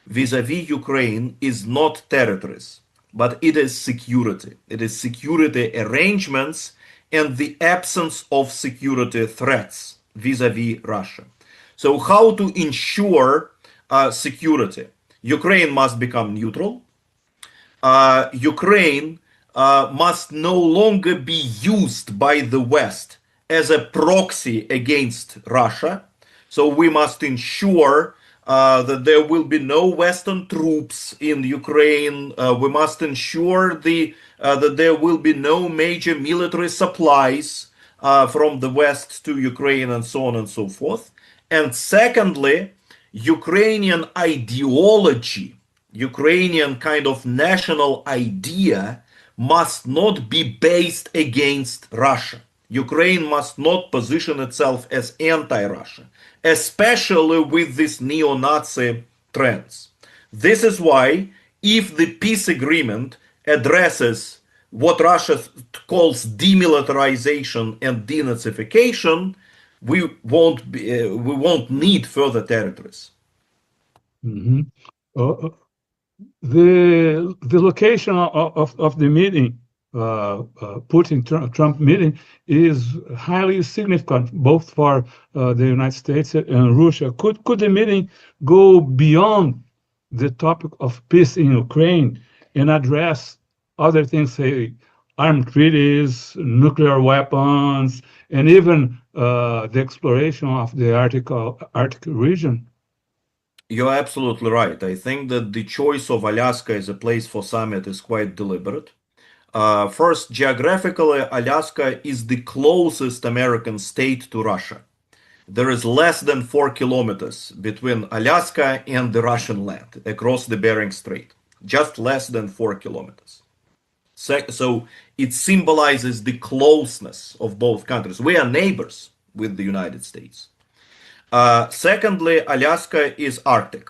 vis-a-vis Ukraine is not territories, but it is security. It is security arrangements and the absence of security threats vis-a-vis Russia. So how to ensure security? Ukraine must become neutral. Ukraine must no longer be used by the West as a proxy against Russia. So we must ensure that there will be no Western troops in Ukraine. We must ensure that there will be no major military supplies from the West to Ukraine, and so on and so forth. And secondly, Ukrainian ideology, Ukrainian kind of national idea must not be based against Russia. Ukraine must not position itself as anti-Russia, especially with these neo-Nazi trends. This is why, if the peace agreement addresses what Russia calls demilitarization and denazification, we won't need further territories. Mm-hmm. The location of the meeting, Putin-Trump meeting, is highly significant both for the United States and Russia. Could the meeting go beyond the topic of peace in Ukraine and address other things, say armed treaties, nuclear weapons, and even the exploration of the Arctic region? You're absolutely right. I think that the choice of Alaska as a place for summit is quite deliberate. First, geographically, Alaska is the closest American state to Russia. There is less than 4 kilometers between Alaska and the Russian land across the Bering Strait. Just less than 4 kilometers. So it symbolizes the closeness of both countries. We are neighbors with the United States. Secondly, Alaska is Arctic.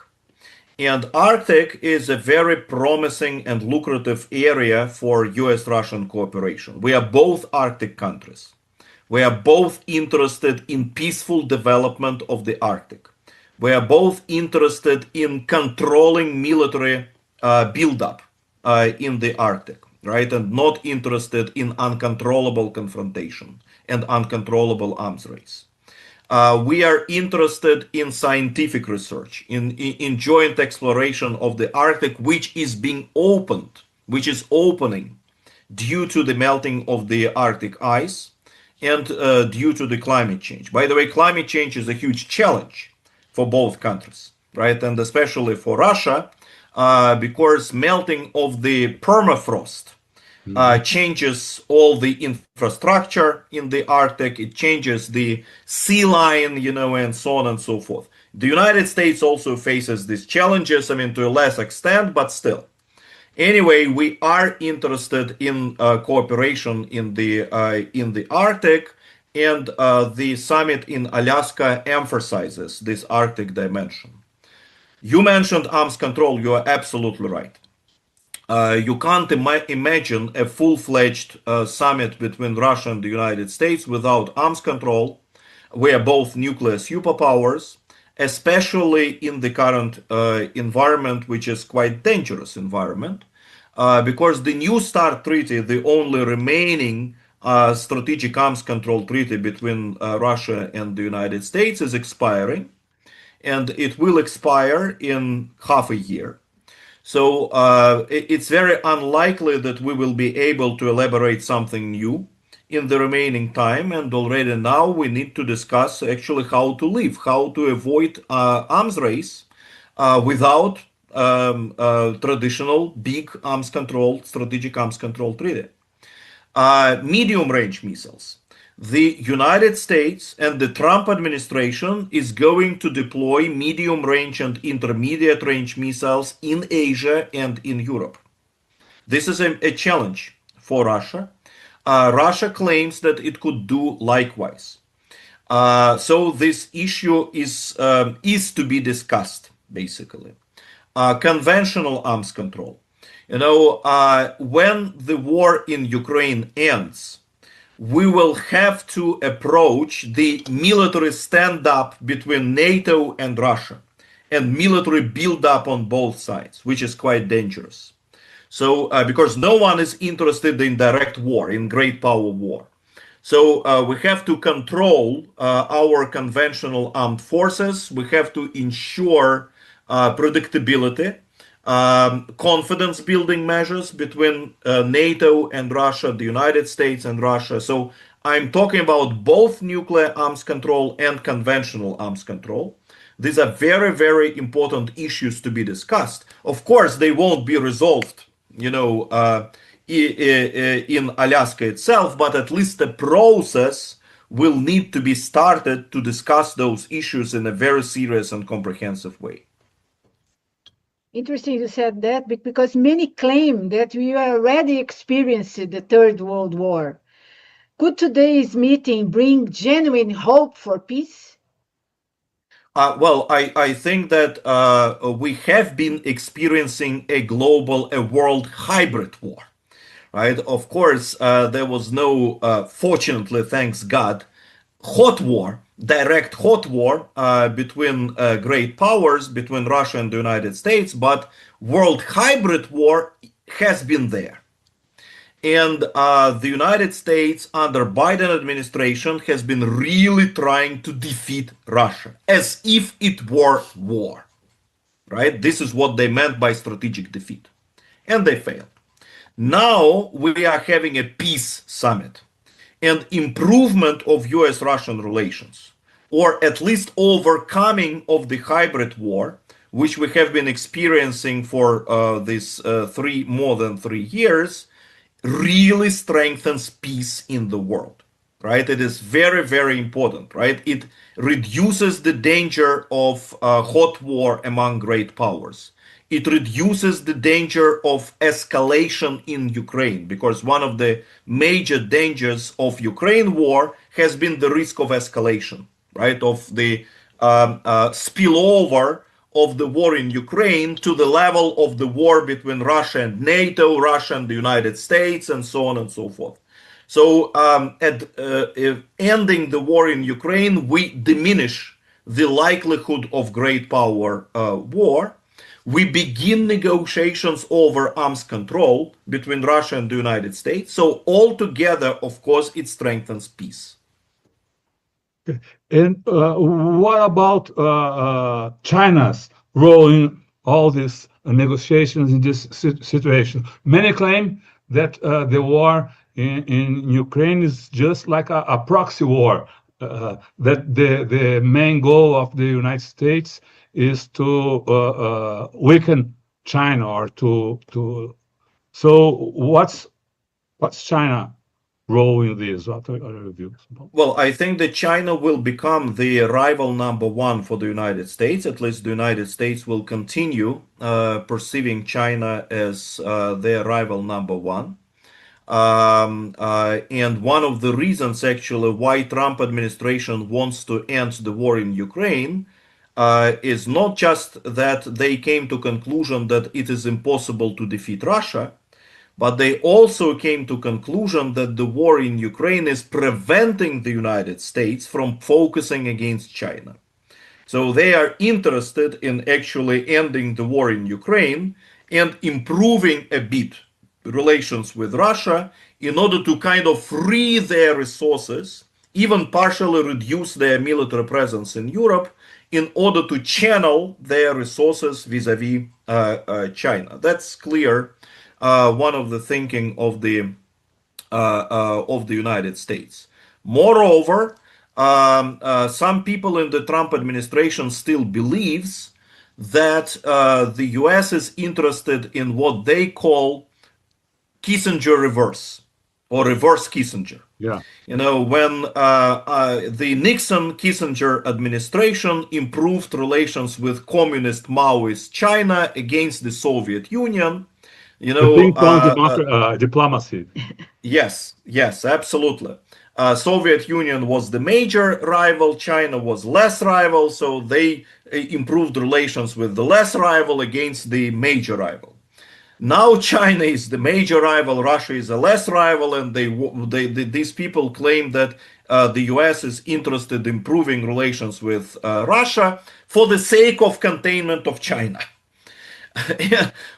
And Arctic is a very promising and lucrative area for US-Russian cooperation. We are both Arctic countries. We are both interested in peaceful development of the Arctic. We are both interested in controlling military buildup in the Arctic, right? And not interested in uncontrollable confrontation and uncontrollable arms race. We are interested in scientific research, in joint exploration of the Arctic, which is being opened, which is opening due to the melting of the Arctic ice and due to the climate change. By the way, climate change is a huge challenge for both countries, right? And especially for Russia, because melting of the permafrost changes all the infrastructure in the Arctic. It changes the sea line, and so on and so forth. The United States also faces these challenges, to a less extent, but still. Anyway, we are interested in cooperation in the Arctic, and the summit in Alaska emphasizes this Arctic dimension. You mentioned arms control. You are absolutely right. You can't imagine a full-fledged summit between Russia and the United States without arms control. We are both nuclear superpowers, especially in the current environment, which is quite dangerous environment, because the New START treaty, the only remaining strategic arms control treaty between Russia and the United States, is expiring, and it will expire in half a year. So it's very unlikely that we will be able to elaborate something new in the remaining time. And already now we need to discuss actually how to live, how to avoid arms race without traditional big arms control, strategic arms control treaty. Medium range missiles. The United States and the Trump administration is going to deploy medium range and intermediate range missiles in Asia and in Europe. This is a challenge for Russia Russia claims that it could do likewise. So this issue is to be discussed, basically. Conventional arms control. When the war in Ukraine ends, we will have to approach the military stand-up between NATO and Russia and military build-up on both sides, which is quite dangerous. So, because no one is interested in direct war, in great power war. So we have to control our conventional armed forces. We have to ensure predictability, confidence building measures between NATO and Russia, the United States and Russia. So I'm talking about both nuclear arms control and conventional arms control. These are very, very important issues to be discussed. Of course, they won't be resolved, in Alaska itself, but at least the process will need to be started to discuss those issues in a very serious and comprehensive way. Interesting you said that, because many claim that we already experienced the Third World War. Could today's meeting bring genuine hope for peace? Well, I think that we have been experiencing a world hybrid war, right? Of course, there was no, fortunately, thanks God, direct hot war between great powers, between Russia and the United States, but world hybrid war has been there. And the United States under Biden administration has been really trying to defeat Russia as if it were war, right? This is what they meant by strategic defeat. And they failed. Now we are having a peace summit and improvement of US-Russian relations, or at least overcoming of the hybrid war, which we have been experiencing for these more than 3 years, really strengthens peace in the world, right? It is very, very important, right? It reduces the danger of hot war among great powers. It reduces the danger of escalation in Ukraine, because one of the major dangers of Ukraine war has been the risk of escalation, right? Of the spillover of the war in Ukraine to the level of the war between Russia and NATO, Russia and the United States, and so on and so forth. So ending the war in Ukraine, we diminish the likelihood of great power war. We begin negotiations over arms control between Russia and the United States. So altogether, of course, it strengthens peace. And what about China's role in all these negotiations in this situation? Many claim that the war in Ukraine is just like a proxy war, that the main goal of the United States is to weaken China, or to. So what's China role in this? What are your views? Well, I think that China will become the rival number one for the United States. At least the United States will continue perceiving China as their rival number one. And one of the reasons actually why Trump administration wants to end the war in Ukraine is not just that they came to conclusion that it is impossible to defeat Russia, but they also came to conclusion that the war in Ukraine is preventing the United States from focusing against China. So they are interested in actually ending the war in Ukraine and improving a bit relations with Russia in order to kind of free their resources, even partially reduce their military presence in Europe, in order to channel their resources vis-a-vis China. That's clear. One of the thinking of the United States. Moreover, some people in the Trump administration still believes that the US is interested in what they call Kissinger reverse, or reverse Kissinger. Yeah. When the Nixon-Kissinger administration improved relations with communist Maoist China against the Soviet Union, You The know, ping-pong diplomacy. yes, yes, absolutely. Soviet Union was the major rival, China was less rival, so they improved relations with the less rival against the major rival. Now China is the major rival, Russia is a less rival, and these people claim that the US is interested in improving relations with Russia for the sake of containment of China.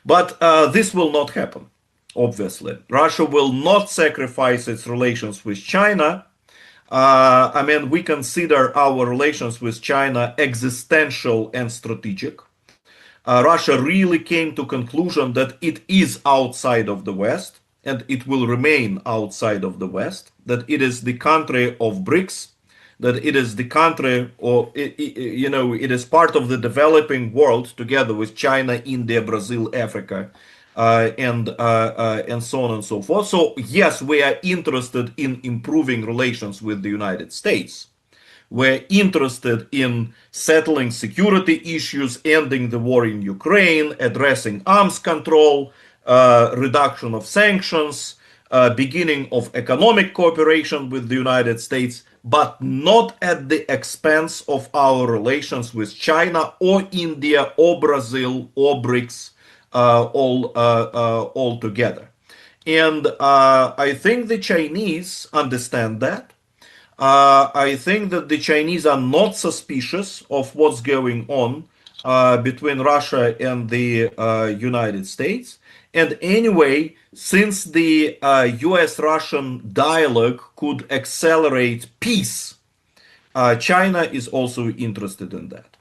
But this will not happen, obviously. Russia will not sacrifice its relations with China. I mean, we consider our relations with China existential and strategic. Russia really came to conclusion that it is outside of the West and it will remain outside of the West, that it is the country of BRICS, that it is the country, or you know, it is part of the developing world together with China, India, Brazil, Africa, and so on and so forth. So yes, we are interested in improving relations with the United States. We're interested in settling security issues, ending the war in Ukraine, addressing arms control, reduction of sanctions, beginning of economic cooperation with the United States, but not at the expense of our relations with China or India or Brazil or BRICS all together. And I think the Chinese understand that. I think that the Chinese are not suspicious of what's going on between Russia and the United States. And anyway, since the US-Russian dialogue could accelerate peace, China is also interested in that.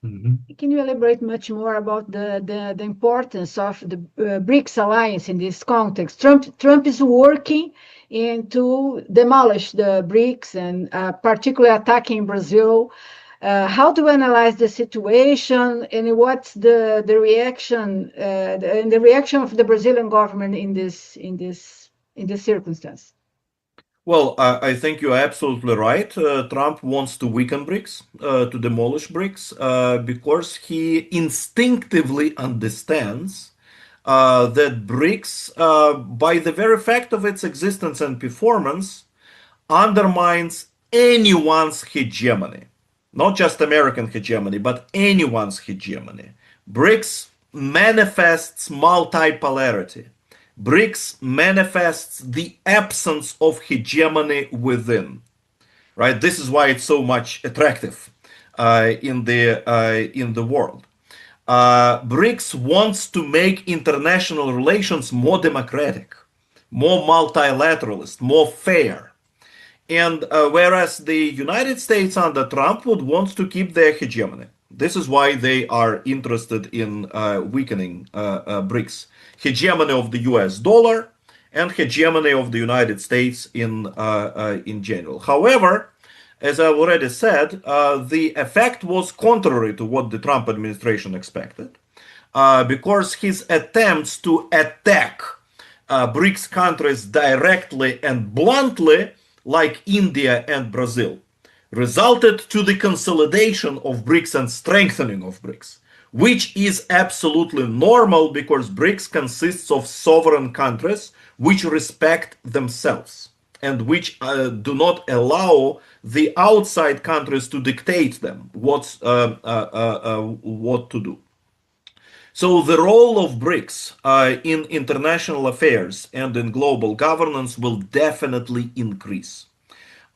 Mm-hmm. Can you elaborate much more about the importance of the BRICS alliance in this context? Trump is working to demolish the BRICS and particularly attacking Brazil. How do you analyze the situation, and what's the reaction and the reaction of the Brazilian government in this circumstance? Well, I think you're absolutely right. Trump wants to weaken BRICS, to demolish BRICS, because he instinctively understands that BRICS, by the very fact of its existence and performance, undermines anyone's hegemony. Not just American hegemony, but anyone's hegemony. BRICS manifests multipolarity. BRICS manifests the absence of hegemony within, right? This is why it's so much attractive in the world. BRICS wants to make international relations more democratic, more multilateralist, more fair. And whereas the United States under Trump would want to keep their hegemony. This is why they are interested in weakening BRICS. Hegemony of the US dollar and hegemony of the United States in general. However, as I already said, the effect was contrary to what the Trump administration expected, because his attempts to attack BRICS countries directly and bluntly, like India and Brazil, resulted to the consolidation of BRICS and strengthening of BRICS, which is absolutely normal because BRICS consists of sovereign countries which respect themselves and which do not allow the outside countries to dictate them what to do. So the role of BRICS in international affairs and in global governance will definitely increase.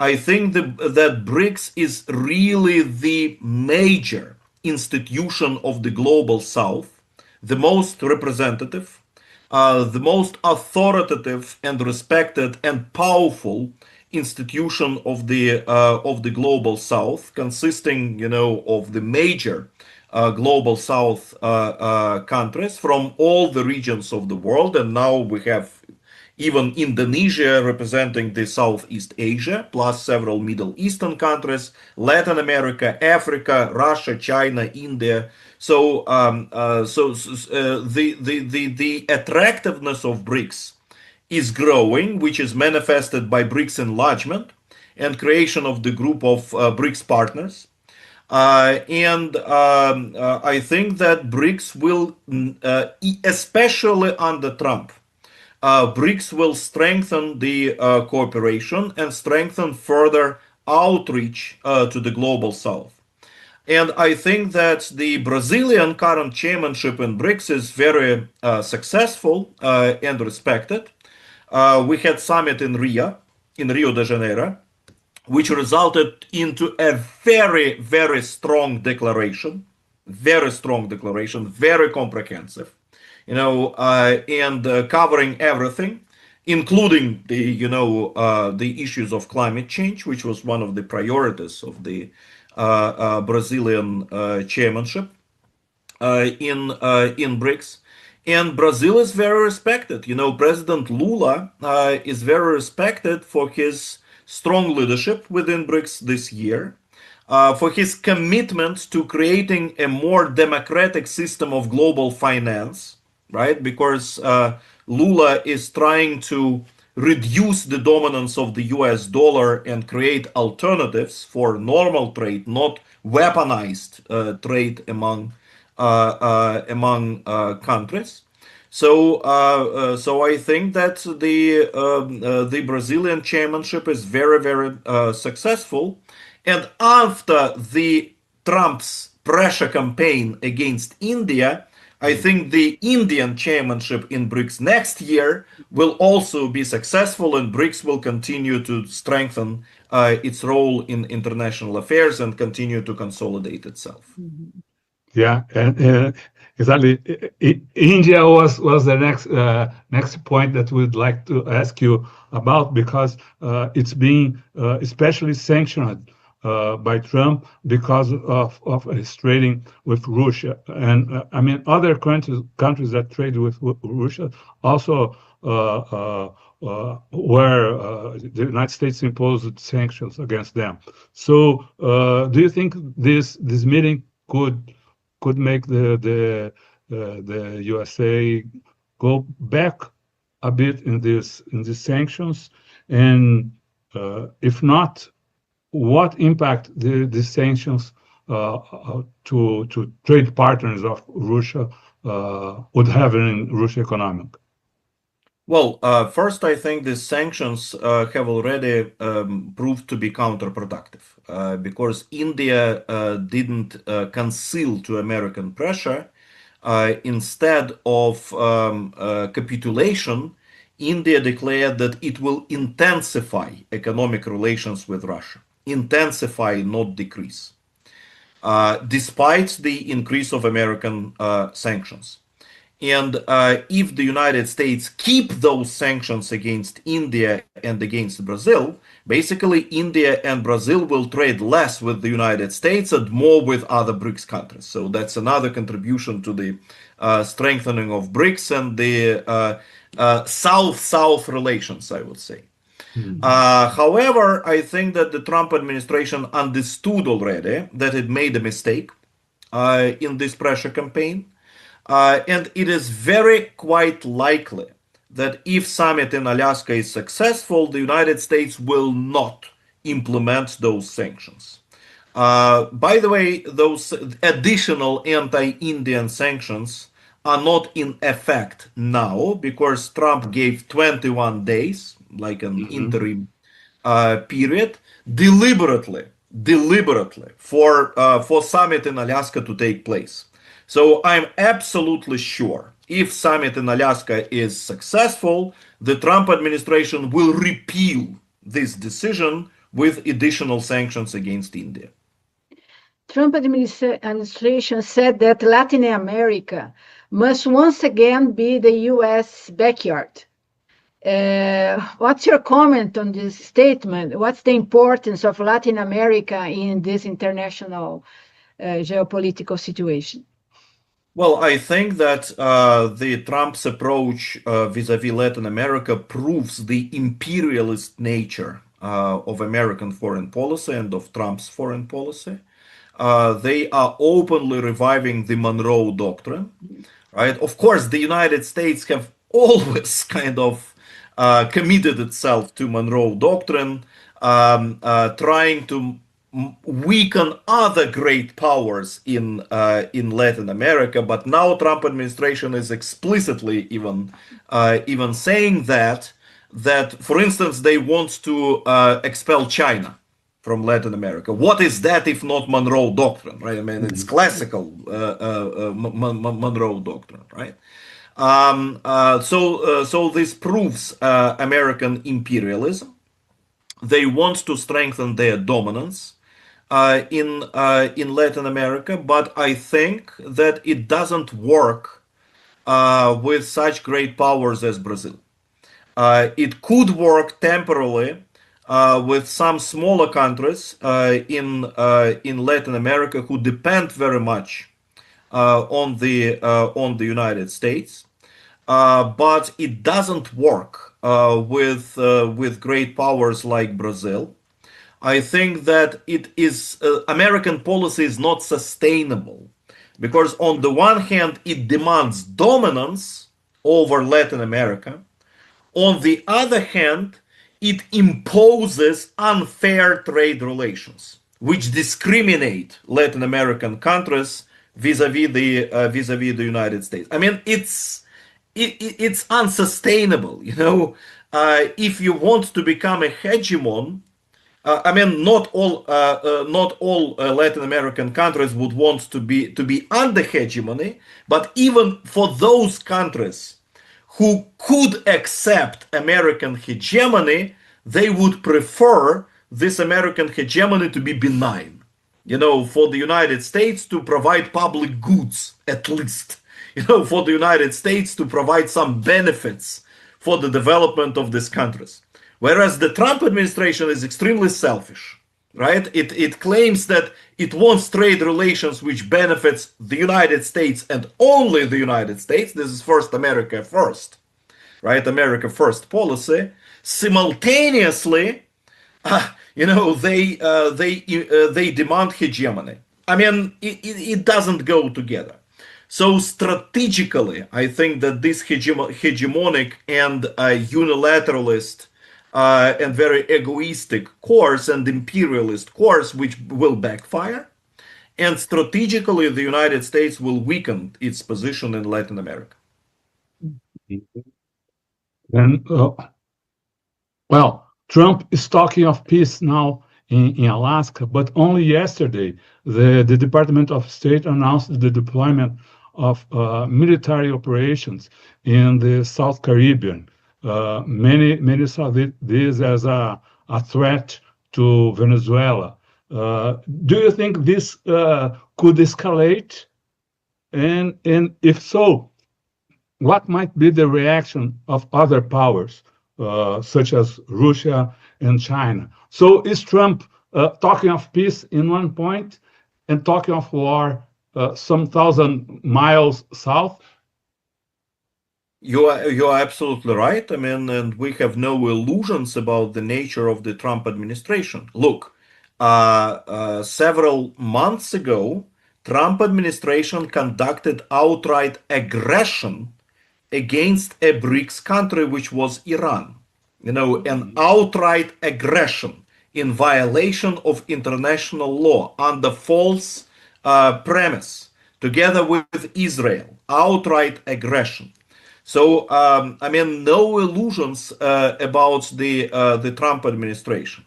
I think that BRICS is really the major institution of the global South, the most representative, the most authoritative and respected and powerful institution of the global South, consisting, you know, of the major global South countries from all the regions of the world, and now we have even Indonesia representing the Southeast Asia, plus several Middle Eastern countries, Latin America, Africa, Russia, China, India. So, the attractiveness of BRICS is growing, which is manifested by BRICS enlargement and creation of the group of BRICS partners. I think that BRICS will, especially under Trump, BRICS will strengthen the cooperation and strengthen further outreach to the global south. And I think that the Brazilian current chairmanship in BRICS is very successful and respected. We had summit in Rio de Janeiro, which resulted into a very, very strong declaration, very comprehensive, and covering everything, including the issues of climate change, which was one of the priorities of the Brazilian chairmanship in BRICS. And Brazil is very respected. President Lula is very respected for his strong leadership within BRICS this year, for his commitment to creating a more democratic system of global finance, right? Because Lula is trying to reduce the dominance of the US dollar and create alternatives for normal trade, not weaponized trade among countries. So I think that the Brazilian chairmanship is very, very successful. And after the Trump's pressure campaign against India, I think the Indian chairmanship in BRICS next year will also be successful, and BRICS will continue to strengthen its role in international affairs and continue to consolidate itself. Yeah, and exactly. India was the next point that we'd like to ask you about, because it's being especially sanctioned by Trump because of his trading with Russia, and I mean other countries that trade with Russia also where the United States imposed sanctions against them. So, do you think this meeting could make the USA go back a bit in these sanctions, and if not, what impact the sanctions to trade partners of Russia would have in Russia economic? Well, first, I think the sanctions have already proved to be counterproductive because India didn't concede to American pressure. Instead of capitulation, India declared that it will intensify economic relations with Russia. Intensify, not decrease, despite the increase of American sanctions. And if the United States keep those sanctions against India and against Brazil, basically India and Brazil will trade less with the United States and more with other BRICS countries. So that's another contribution to the strengthening of BRICS and the South-South relations, I would say. However, I think that the Trump administration understood already that it made a mistake in this pressure campaign. And it is very quite likely that if summit in Alaska is successful, the United States will not implement those sanctions. By the way, those additional anti-Indian sanctions are not in effect now because Trump gave 21 days, like an interim period, deliberately for summit in Alaska to take place. So I'm absolutely sure if summit in Alaska is successful, the Trump administration will repeal this decision with additional sanctions against India. Trump administration said that Latin America must once again be the U.S. backyard. What's your comment on this statement? What's the importance of Latin America in this international geopolitical situation? Well, I think that the Trump's approach vis-a-vis Latin America proves the imperialist nature of American foreign policy and of Trump's foreign policy. They are openly reviving the Monroe Doctrine, right? Of course, the United States have always kind of committed itself to Monroe Doctrine, trying to weaken other great powers in Latin America. But now Trump administration is explicitly even saying that for instance they want to expel China from Latin America. What is that if not Monroe Doctrine, right? I mean, it's classical Monroe Doctrine, right? So this proves American imperialism. They want to strengthen their dominance in Latin America, but I think that it doesn't work with such great powers as Brazil. It could work temporarily with some smaller countries in Latin America who depend very much on the United States, but it doesn't work with great powers like Brazil. I think that it is American policy is not sustainable because on the one hand it demands dominance over Latin America. On the other hand, it imposes unfair trade relations, which discriminate Latin American countries vis-a-vis the United States. I mean, it's unsustainable. You know, if you want to become a hegemon, I mean, not all Latin American countries would want to be under hegemony, but even for those countries who could accept American hegemony, they would prefer this American hegemony to be benign. You know, for the United States to provide public goods, at least. You know, for the United States to provide some benefits for the development of these countries. Whereas the Trump administration is extremely selfish, right? It claims that it wants trade relations which benefits the United States and only the United States. This is first America first, right? America first policy. Simultaneously, you know, they demand hegemony. I mean, it doesn't go together. So strategically, I think that this hegemonic and unilateralist and very egoistic course and imperialist course, which will backfire. And strategically, the United States will weaken its position in Latin America. And, well, Trump is talking of peace now in Alaska, but only yesterday, the Department of State announced the deployment of military operations in the South Caribbean. Many saw this as a threat to Venezuela. Do you think this could escalate? And if so, what might be the reaction of other powers, such as Russia and China? So is Trump talking of peace in one point and talking of war some 1,000 miles south? You are absolutely right. I mean, and we have no illusions about the nature of the Trump administration. Look, several months ago, Trump administration conducted outright aggression against a BRICS country, which was Iran. You know, an outright aggression in violation of international law under false premise, together with Israel, outright aggression. So, I mean, no illusions about the Trump administration.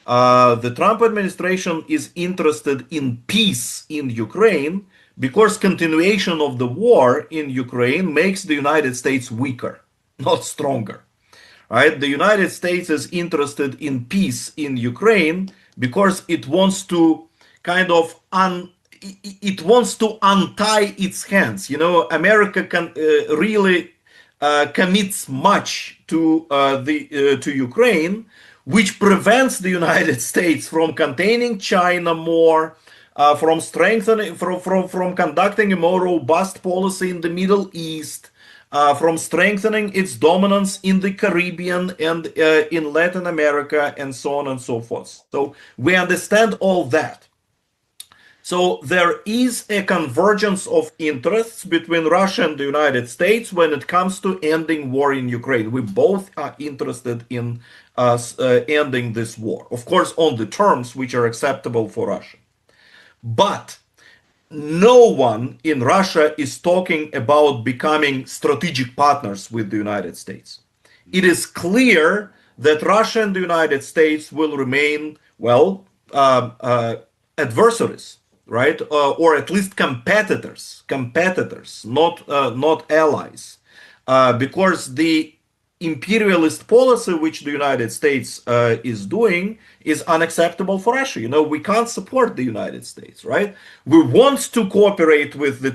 The Trump administration is interested in peace in Ukraine because continuation of the war in Ukraine makes the United States weaker, not stronger. Right? The United States is interested in peace in Ukraine because it wants to kind of it wants to untie its hands. You know, America can really commits much to Ukraine, which prevents the United States from containing China more, from strengthening, from conducting a more robust policy in the Middle East, from strengthening its dominance in the Caribbean and in Latin America, and so on and so forth. So we understand all that. So there is a convergence of interests between Russia and the United States when it comes to ending war in Ukraine. We both are interested in ending this war, of course, on the terms which are acceptable for Russia. But no one in Russia is talking about becoming strategic partners with the United States. It is clear that Russia and the United States will remain, well, adversaries, right? Or at least competitors, not allies, because the imperialist policy which the United States is doing is unacceptable for Russia. You know, we can't support the United States, right? We want to cooperate with the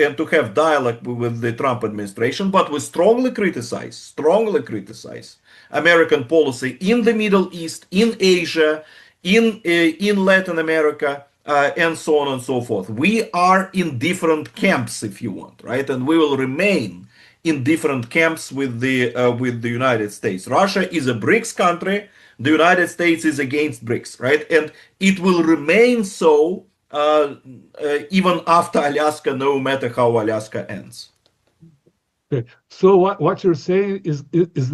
and to have dialogue with the Trump administration, but we strongly criticize American policy in the Middle East, in Asia, in Latin America, and so on and so forth. We are in different camps, if you want, right? And we will remain in different camps with the United States. Russia is a BRICS country. The United States is against BRICS, right? And it will remain so even after Alaska, no matter how Alaska ends. Okay. So what you're saying is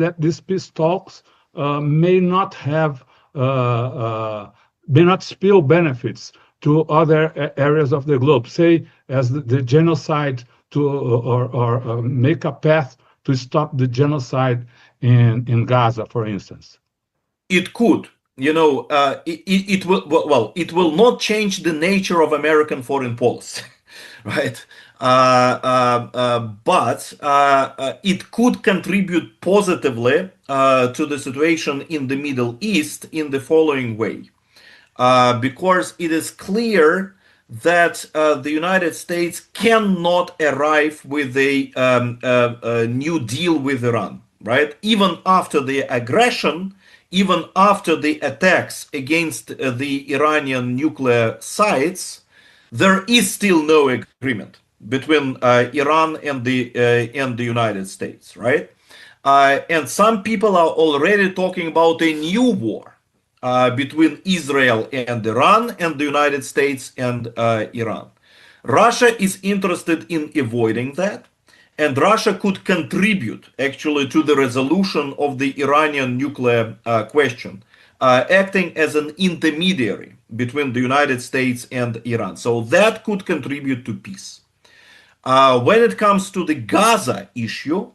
that these peace talks may not have may not spill benefits to other areas of the globe, say as the genocide to or make a path to stop the genocide in Gaza, for instance. It could, you know, it will, well, it will not change the nature of American foreign policy, right? But it could contribute positively to the situation in the Middle East in the following way, because it is clear that the United States cannot arrive with a new deal with Iran, right? Even after the aggression, even after the attacks against the Iranian nuclear sites, there is still no agreement between Iran and the United States, right? And some people are already talking about a new war between Israel and Iran and the United States and Iran. Russia is interested in avoiding that, and Russia could contribute actually to the resolution of the Iranian nuclear question, acting as an intermediary between the United States and Iran. So that could contribute to peace. When it comes to the Gaza issue,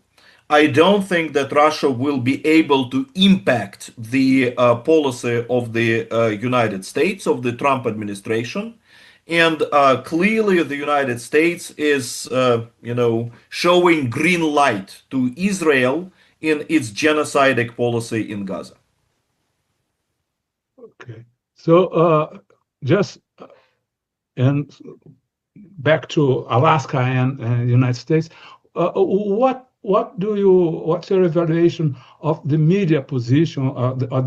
I don't think that Russia will be able to impact the policy of the United States, of the Trump administration. And clearly the United States is, you know, showing green light to Israel in its genocidal policy in Gaza. Okay. So just and back to Alaska and the United States, what's your evaluation of the media position,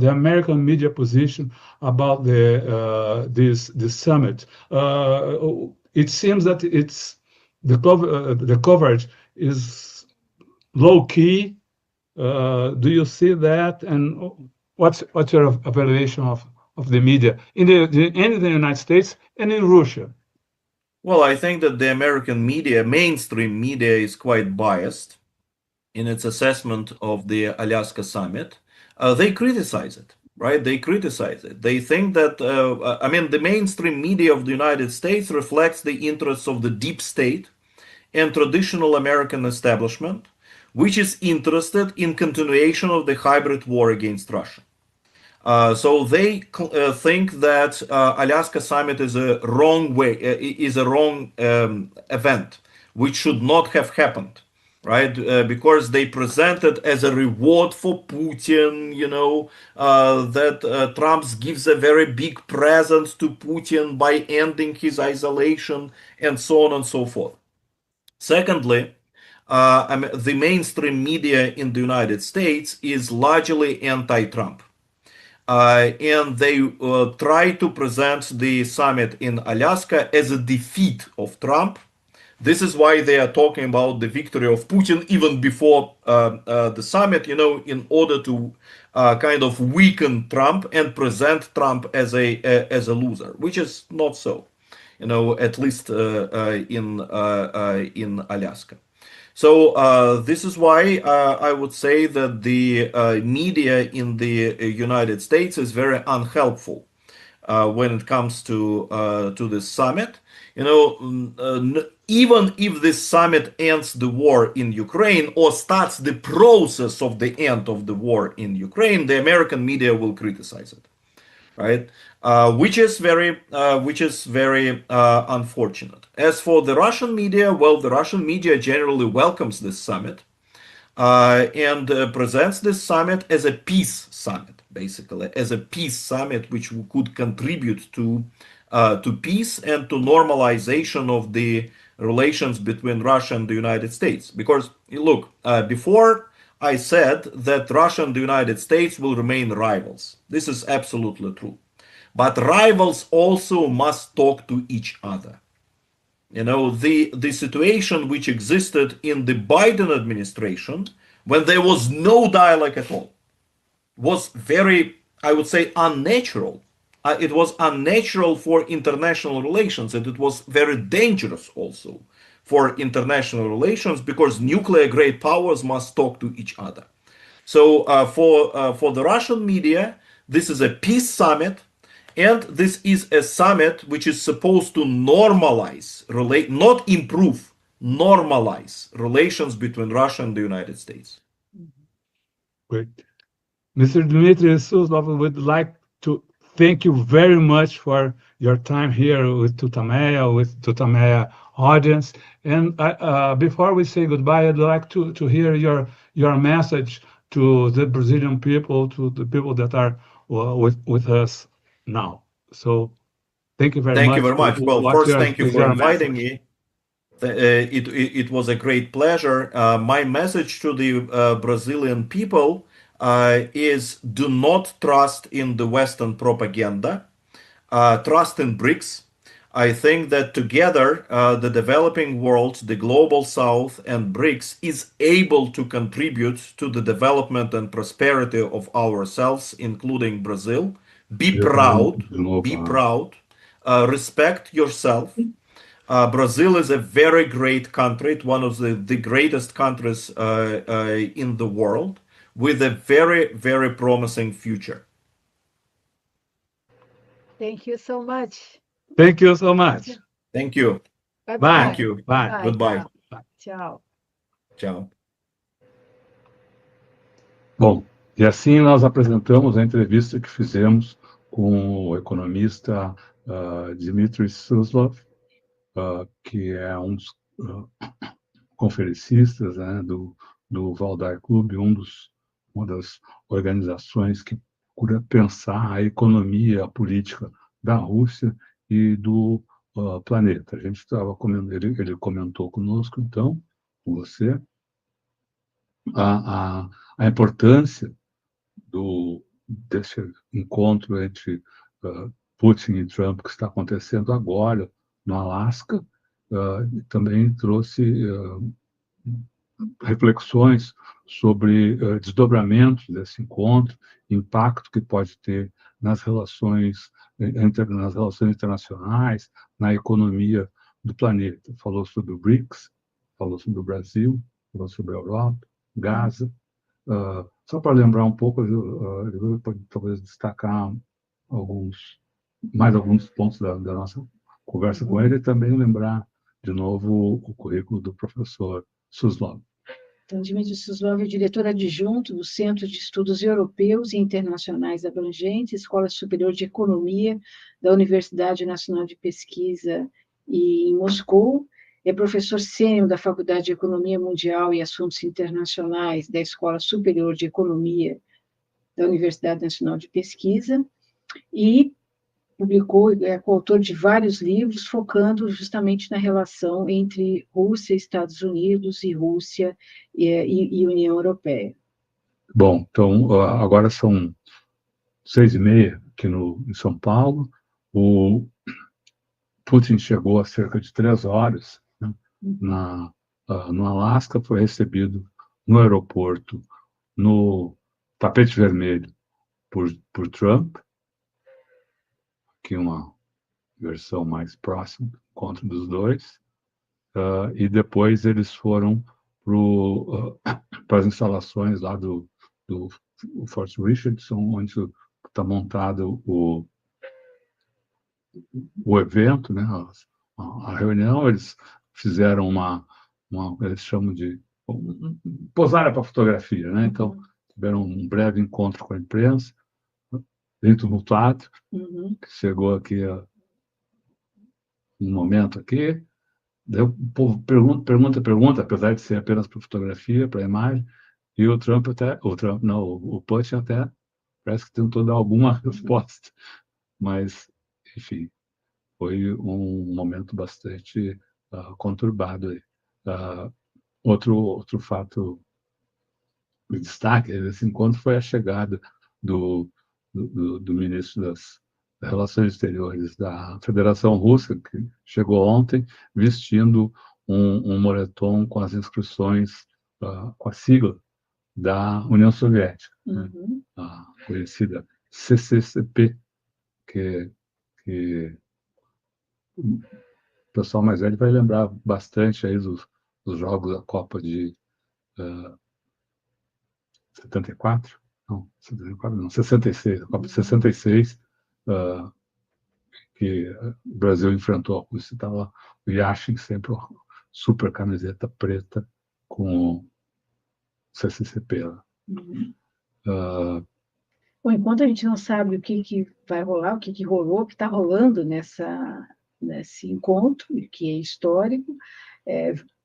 the American media position about this summit? It seems that the coverage is low key. Do you see that? And what's your evaluation of the media in the United States and in Russia? Well, I think that the American media, mainstream media, is quite biased in its assessment of the Alaska summit. They criticize it, right? They criticize it. They think that, I mean, the mainstream media of the United States reflects the interests of the deep state and traditional American establishment, which is interested in continuation of the hybrid war against Russia. So they think that Alaska summit is a wrong event, which should not have happened, right? Because they present it as a reward for Putin, you know, that Trump gives a very big present to Putin by ending his isolation and so on and so forth. Secondly, the mainstream media in the United States is largely anti-Trump. And they try to present the summit in Alaska as a defeat of Trump. This is why they are talking about the victory of Putin even before the summit, you know, in order to kind of weaken Trump and present Trump as a loser, which is not so. at least in Alaska. So this is why I would say that the media in the United States is very unhelpful when it comes to this summit. Even if this summit ends the war in Ukraine or starts the process of the end of the war in Ukraine, the American media will criticize it, right? Which is very unfortunate. As for the Russian media, well, the Russian media generally welcomes this summit and presents this summit as a peace summit, basically, as a peace summit which could contribute to peace and to normalization of the relations between Russia and the United States. Because, look, before I said that Russia and the United States will remain rivals. This is absolutely true. But rivals also must talk to each other. The situation which existed in the Biden administration, when there was no dialogue at all, was very, I would say, unnatural. It was unnatural for international relations, and it was very dangerous also for international relations, because nuclear great powers must talk to each other. So for the Russian media, this is a peace summit, and this is a summit which is supposed to normalize, not improve, normalize relations between Russia and the United States. Great. Mr. Dmitry Suslov, would like to thank you very much for your time here with TUTAMÉIA audience. And before we say goodbye, I'd like to hear your message to the Brazilian people, to the people that are with us now. So thank you very much. Thank you very much. Well, first, thank you for inviting me. It was a great pleasure. My message to the Brazilian people is: do not trust in the Western propaganda. Trust in BRICS. I think that together, the developing world, the global South, and BRICS is able to contribute to the development and prosperity of ourselves, including Brazil. Be proud. Be proud. Respect yourself. Brazil is a very great country, one of the greatest countries in the world, with a very, very promising future. Thank you so much. Thank you so much. Thank you. Bye. Thank you. Bye. Goodbye. Tchau. Tchau. Bom, e assim nós apresentamos a entrevista que fizemos com o economista Dmitry Suslov, que é um dos conferencistas, né, do Valdai Club, uma das organizações que procura pensar a economia, a política da Rússia e do planeta. A gente estava ele comentou conosco, então, com você, a importância desse encontro entre Putin e Trump que está acontecendo agora no Alasca. Também trouxe reflexões sobre desdobramentos desse encontro, impacto que pode ter nas relações internacionais, na economia do planeta. Falou sobre o BRICS, falou sobre o Brasil, falou sobre a Europa, Gaza. Só para lembrar um pouco, eu talvez destacar mais alguns pontos da nossa conversa com ele, e também lembrar de novo o currículo do professor Suslov. Então, Dmitry Suslov é diretor adjunto do Centro de Estudos Europeus e Internacionais Abrangentes, Escola Superior de Economia da Universidade Nacional de Pesquisa em Moscou. É professor sênior da Faculdade de Economia Mundial e Assuntos Internacionais da Escola Superior de Economia da Universidade Nacional de Pesquisa e é coautor de vários livros focando justamente na relação entre Rússia, Estados Unidos e Rússia e União Europeia. Bom, então agora são 6h30 aqui em São Paulo. O Putin chegou a cerca de 3 horas, né, no Alasca, foi recebido no aeroporto, no tapete vermelho, por Trump. Aqui uma versão mais próxima, encontro dos dois, e depois eles foram para as instalações lá do Fort Richardson, onde está montado o evento, né? A reunião. Eles fizeram eles chamam de posaram para fotografia, né? Então tiveram um breve encontro com a imprensa, bem tumultuado, que chegou aqui um momento aqui. Daí o povo pergunta, apesar de ser apenas para fotografia, para imagem, e o Putin até parece que tentou dar alguma resposta, mas, enfim, foi um momento bastante conturbado aí. Outro fato de destaque desse encontro foi a chegada do ministro das Relações Exteriores da Federação Russa, que chegou ontem vestindo um moletom com as inscrições, com a sigla da União Soviética, né? A conhecida CCCP, que o pessoal mais velho vai lembrar bastante aí dos jogos da Copa de 74? Não, 74 não, 66, a Copa de 66, que o Brasil enfrentou a Rússia, estava o Yashin sempre uma super camiseta preta com o CCCP lá. Bom, enquanto a gente não sabe o que vai rolar, o que rolou, o que está rolando nesse encontro, que é histórico,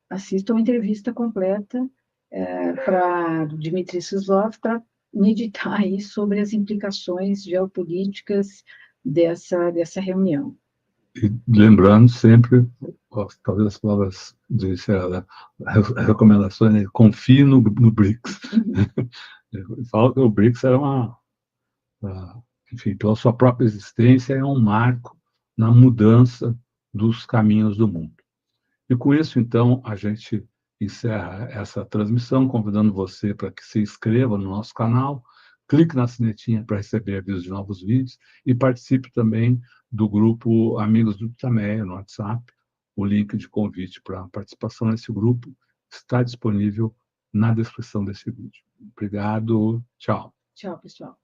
assistam a entrevista completa para Dmitry Suslov para meditar aí sobre as implicações geopolíticas dessa reunião. E lembrando sempre, talvez as palavras recomendações, né? Confie no BRICS. Fala que o BRICS era enfim, pela sua própria existência, é um marco na mudança dos caminhos do mundo. E com isso, então, a gente encerra essa transmissão, convidando você para que se inscreva no nosso canal, clique na sinetinha para receber avisos de novos vídeos e participe também do grupo Amigos do TUTAMÉIA no WhatsApp. O link de convite para participação nesse grupo está disponível na descrição desse vídeo. Obrigado, tchau. Tchau, pessoal.